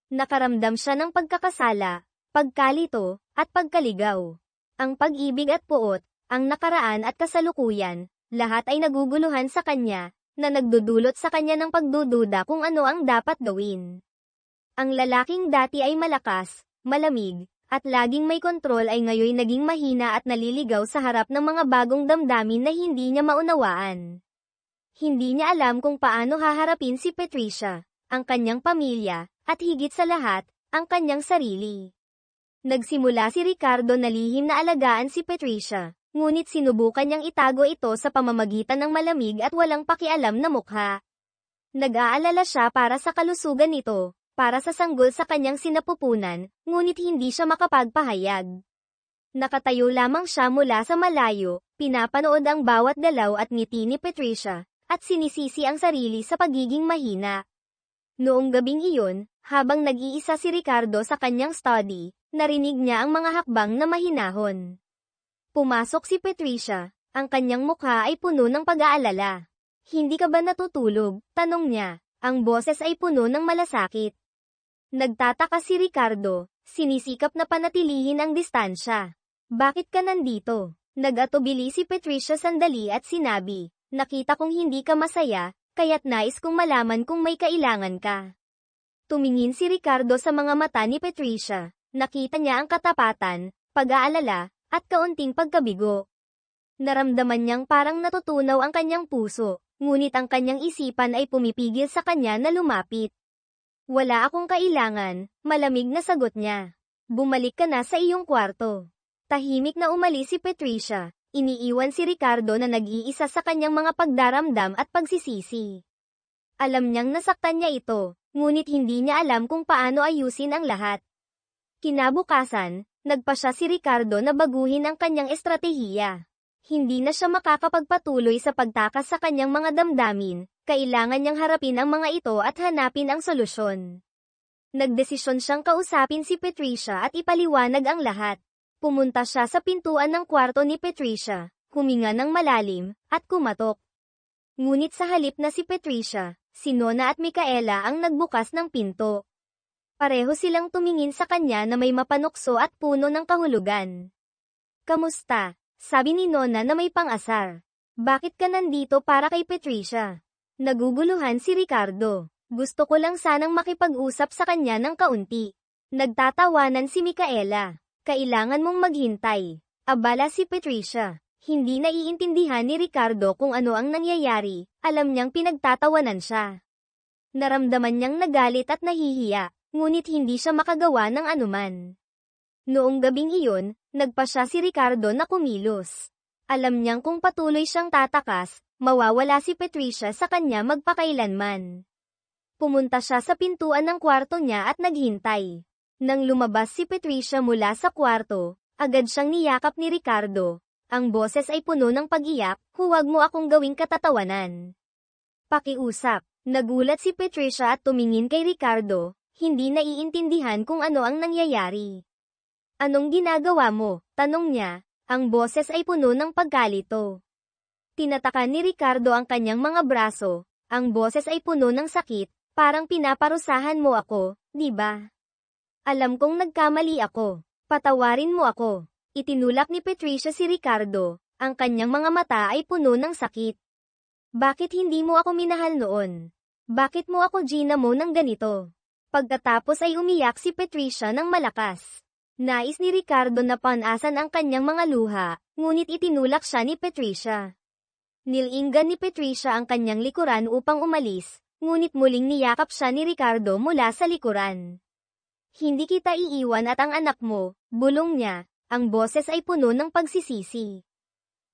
Nakaramdam siya ng pagkakasala, pagkalito, at pagkaligaw. Ang pag-ibig at puot, ang nakaraan at kasalukuyan, lahat ay naguguluhan sa kanya, na nagdudulot sa kanya ng pagdududa kung ano ang dapat gawin. Ang lalaking dati ay malakas, malamig, at laging may kontrol ay ngayon naging mahina at naliligaw sa harap ng mga bagong damdamin na hindi niya maunawaan. Hindi niya alam kung paano haharapin si Patricia, ang kanyang pamilya, at higit sa lahat, ang kanyang sarili. Nagsimula si Ricardo na lihim na alagaan si Patricia. Ngunit sinubukan niyang itago ito sa pamamagitan ng malamig at walang pakialam na mukha. Nag-aalala siya para sa kalusugan nito, para sa sanggol sa kanyang sinapupunan, ngunit hindi siya makapagpahayag. Nakatayo lamang siya mula sa malayo, pinapanood ang bawat galaw at ngiti ni Patricia, at sinisisi ang sarili sa pagiging mahina. Noong gabing iyon, habang nag-iisa si Ricardo sa kanyang study, narinig niya ang mga hakbang na mahinahon. Pumasok si Patricia, ang kanyang mukha ay puno ng pag-aalala. Hindi ka ba natutulog? Tanong niya, ang boses ay puno ng malasakit. Nagtataka si Ricardo, sinisikap na panatilihin ang distansya. Bakit ka nandito? Nag-atubili si Patricia sandali at sinabi, nakita kong hindi ka masaya, kaya't nais kong malaman kung may kailangan ka. Tumingin si Ricardo sa mga mata ni Patricia, nakita niya ang katapatan, pag-aalala, at kaunting pagkabigo. Naramdaman niyang parang natutunaw ang kanyang puso, ngunit ang kanyang isipan ay pumipigil sa kanya na lumapit. Wala akong kailangan, malamig na sagot niya. Bumalik ka na sa iyong kwarto. Tahimik na umalis si Patricia, iniiwan si Ricardo na nag-iisa sa kanyang mga pagdaramdam at pagsisisi. Alam niyang nasaktan niya ito, ngunit hindi niya alam kung paano ayusin ang lahat. Kinabukasan, nagpa siya si Ricardo na baguhin ang kanyang estratehiya. Hindi na siya makakapagpatuloy sa pagtakas sa kanyang mga damdamin, kailangan niyang harapin ang mga ito at hanapin ang solusyon. Nagdesisyon siyang kausapin si Patricia at ipaliwanag ang lahat. Pumunta siya sa pintuan ng kwarto ni Patricia, huminga ng malalim, at kumatok. Ngunit sa halip na si Patricia, si Nona at Micaela ang nagbukas ng pinto. Pareho silang tumingin sa kanya na may mapanukso at puno ng kahulugan. "Kamusta?" sabi ni Nona na may pang-asar. "Bakit ka nandito para kay Patricia?" Naguguluhan si Ricardo. "Gusto ko lang sanang makipag-usap sa kanya ng kaunti." Nagtatawanan si Micaela. "Kailangan mong maghintay." Abala si Patricia. Hindi naiintindihan ni Ricardo kung ano ang nangyayari, alam niyang pinagtatawanan siya. Naramdaman niyang nagalit at nahihiya, ngunit hindi siya makagawa ng anuman. Noong gabing iyon, nagpa siya si Ricardo na kumilos. Alam niyang kung patuloy siyang tatakas, mawawala si Patricia sa kanya magpakailanman. Pumunta siya sa pintuan ng kwarto niya at naghintay. Nang lumabas si Patricia mula sa kwarto, agad siyang niyakap ni Ricardo. Ang boses ay puno ng pag-iyak, "Huwag mo akong gawing katatawanan." Pakiusap. Nagulat si Patricia at tumingin kay Ricardo, hindi naiintindihan kung ano ang nangyayari. "Anong ginagawa mo?" tanong niya. Ang boses ay puno ng pagkalito. Tinatakan ni Ricardo ang kanyang mga braso, ang boses ay puno ng sakit, "Parang pinaparusahan mo ako, di ba? Alam kong nagkamali ako. Patawarin mo ako." Itinulak ni Patricia si Ricardo, ang kanyang mga mata ay puno ng sakit. "Bakit hindi mo ako minahal noon? Bakit mo ako ginamo ng ganito?" Pagkatapos ay umiyak si Patricia ng malakas. Nais ni Ricardo na panasan ang kanyang mga luha, ngunit itinulak siya ni Patricia. Nilinggan ni Patricia ang kanyang likuran upang umalis, ngunit muling niyakap siya ni Ricardo mula sa likuran. "Hindi kita iiwan at ang anak mo," bulong niya. Ang boses ay puno ng pagsisisi.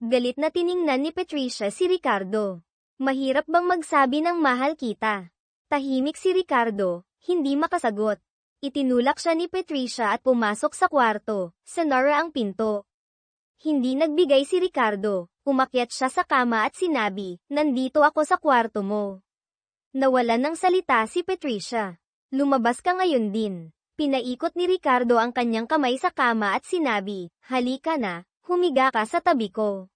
Galit na tiningnan ni Patricia si Ricardo. "Mahirap bang magsabi ng mahal kita?" Tahimik si Ricardo, hindi makasagot. Itinulak siya ni Patricia at pumasok sa kwarto, sinara ang pinto. Hindi nagbigay si Ricardo, umakyat siya sa kama at sinabi, "Nandito ako sa kwarto mo." Nawalan ng salita si Patricia. "Lumabas ka ngayon din." Pinaikot ni Ricardo ang kanyang kamay sa kama at sinabi, "Halika na, humiga ka sa tabi ko."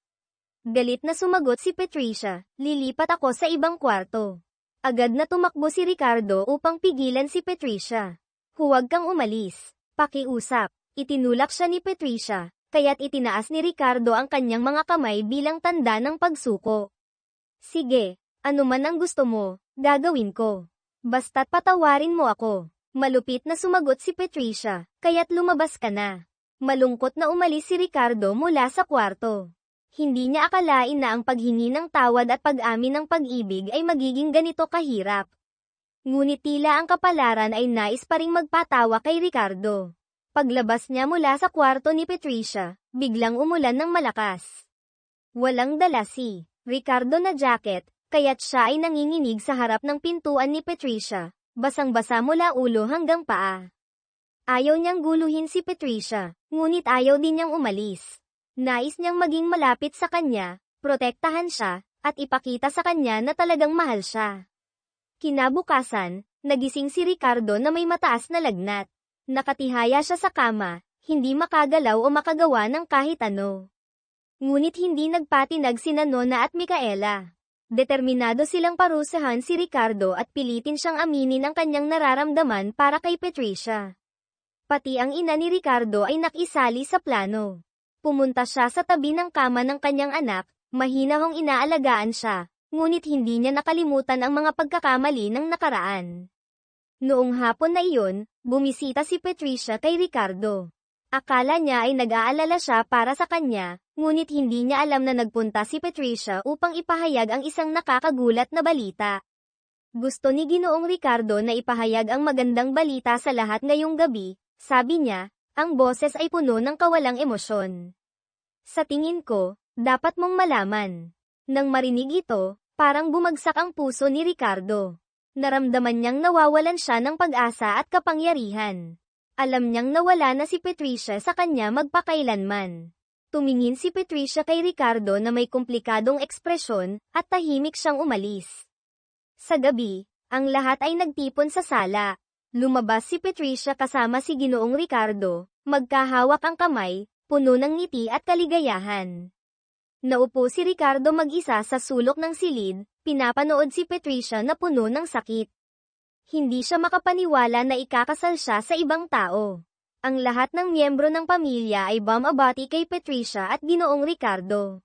Galit na sumagot si Patricia, "Lilipat ako sa ibang kwarto." Agad na tumakbo si Ricardo upang pigilan si Patricia. "Huwag kang umalis. Pakiusap." Itinulak siya ni Patricia, kaya't itinaas ni Ricardo ang kanyang mga kamay bilang tanda ng pagsuko. "Sige, ano man ang gusto mo, gagawin ko. Basta't patawarin mo ako." Malupit na sumagot si Patricia, "Kaya't lumabas ka na." Malungkot na umalis si Ricardo mula sa kwarto. Hindi niya akalain na ang paghingi ng tawad at pag-amin ng pag-ibig ay magiging ganito kahirap. Ngunit tila ang kapalaran ay nais pa ring magpatawa kay Ricardo. Paglabas niya mula sa kwarto ni Patricia, biglang umulan ng malakas. Walang dala si Ricardo na jacket, kaya't siya ay nanginginig sa harap ng pintuan ni Patricia. Basang-basa mula ulo hanggang paa. Ayaw niyang guluhin si Patricia, ngunit ayaw din niyang umalis. Nais niyang maging malapit sa kanya, protektahan siya, at ipakita sa kanya na talagang mahal siya. Kinabukasan, nagising si Ricardo na may mataas na lagnat. Nakatihaya siya sa kama, hindi makagalaw o makagawa ng kahit ano. Ngunit hindi nagpatinag sina Nona at Micaela. Determinado silang parusahan si Ricardo at pilitin siyang aminin ang kanyang nararamdaman para kay Patricia. Pati ang ina ni Ricardo ay nakisali sa plano. Pumunta siya sa tabi ng kama ng kanyang anak, mahinahong inaalagaan siya, ngunit hindi niya nakalimutan ang mga pagkakamali ng nakaraan. Noong hapon na iyon, bumisita si Patricia kay Ricardo. Akala niya ay nag-aalala siya para sa kanya, ngunit hindi niya alam na nagpunta si Patricia upang ipahayag ang isang nakakagulat na balita. Gusto ni Ginoong Ricardo na ipahayag ang magandang balita sa lahat ngayong gabi, sabi niya, ang boses ay puno ng kawalang emosyon. "Sa tingin ko, dapat mong malaman." Nang marinig ito, parang bumagsak ang puso ni Ricardo. Naramdaman niyang nawawalan siya ng pag-asa at kapangyarihan. Alam niyang nawala na si Patricia sa kanya magpakailanman. Tumingin si Patricia kay Ricardo na may komplikadong ekspresyon, at tahimik siyang umalis. Sa gabi, ang lahat ay nagtipon sa sala. Lumabas si Patricia kasama si Ginoong Ricardo, magkahawak ang kamay, puno ng ngiti at kaligayahan. Naupo si Ricardo mag-isa sa sulok ng silid, pinapanood si Patricia na puno ng sakit. Hindi siya makapaniwala na ikakasal siya sa ibang tao. Ang lahat ng miyembro ng pamilya ay bumabati kay Patricia at Ginoong Ricardo.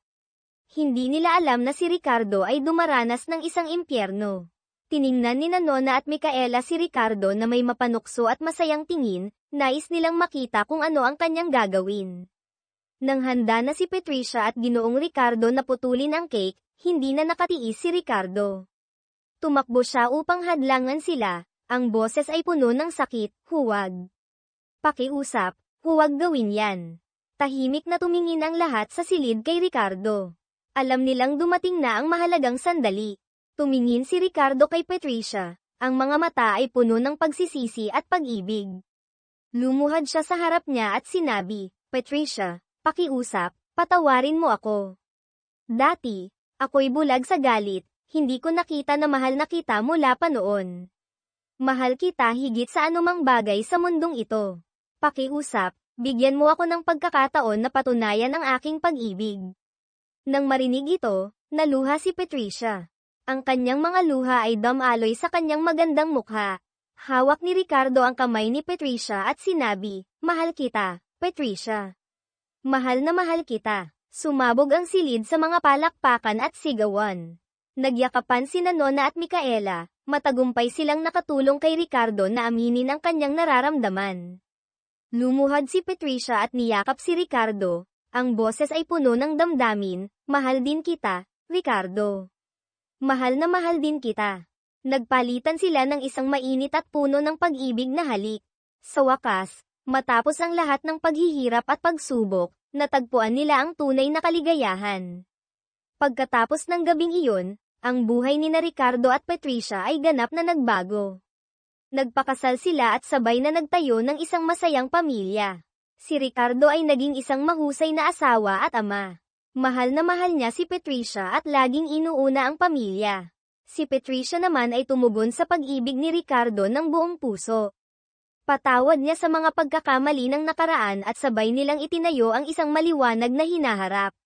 Hindi nila alam na si Ricardo ay dumaranas ng isang impyerno. Tiningnan ni Nona at Micaela si Ricardo na may mapanukso at masayang tingin, nais nilang makita kung ano ang kanyang gagawin. Nang handa na si Patricia at Ginoong Ricardo na putulin ang cake, hindi na nakatiis si Ricardo. Tumakbo siya upang hadlangan sila, ang boses ay puno ng sakit, huwag. Pakiusap, huwag gawin yan. Tahimik na tumingin ang lahat sa silid kay Ricardo. Alam nilang dumating na ang mahalagang sandali. Tumingin si Ricardo kay Patricia, ang mga mata ay puno ng pagsisisi at pag-ibig. Lumuhad siya sa harap niya at sinabi, Patricia, pakiusap, patawarin mo ako. Dati, ako'y bulag sa galit, hindi ko nakita na mahal na kita mula pa noon. Mahal kita higit sa anumang bagay sa mundong ito. Pakiusap, bigyan mo ako ng pagkakataon na patunayan ang aking pag-ibig. Nang marinig ito, naluha si Patricia. Ang kanyang mga luha ay damaloy sa kanyang magandang mukha. Hawak ni Ricardo ang kamay ni Patricia at sinabi, mahal kita, Patricia. Mahal na mahal kita. Sumabog ang silid sa mga palakpakan at sigawan. Nagyakapan sina Nona at Micaela, matagumpay silang nakatulong kay Ricardo na aminin ang kanyang nararamdaman. Lumuhad si Patricia at niyakap si Ricardo, ang boses ay puno ng damdamin, mahal din kita, Ricardo. Mahal na mahal din kita. Nagpalitan sila ng isang mainit at puno ng pag-ibig na halik. Sa wakas, matapos ang lahat ng paghihirap at pagsubok, natagpuan nila ang tunay na kaligayahan. Pagkatapos ng gabing iyon, ang buhay ni Ricardo at Patricia ay ganap na nagbago. Nagpakasal sila at sabay na nagtayo ng isang masayang pamilya. Si Ricardo ay naging isang mahusay na asawa at ama. Mahal na mahal niya si Patricia at laging inuuna ang pamilya. Si Patricia naman ay tumugon sa pag-ibig ni Ricardo ng buong puso. Patawad niya sa mga pagkakamali ng nakaraan at sabay nilang itinayo ang isang maliwanag na hinaharap.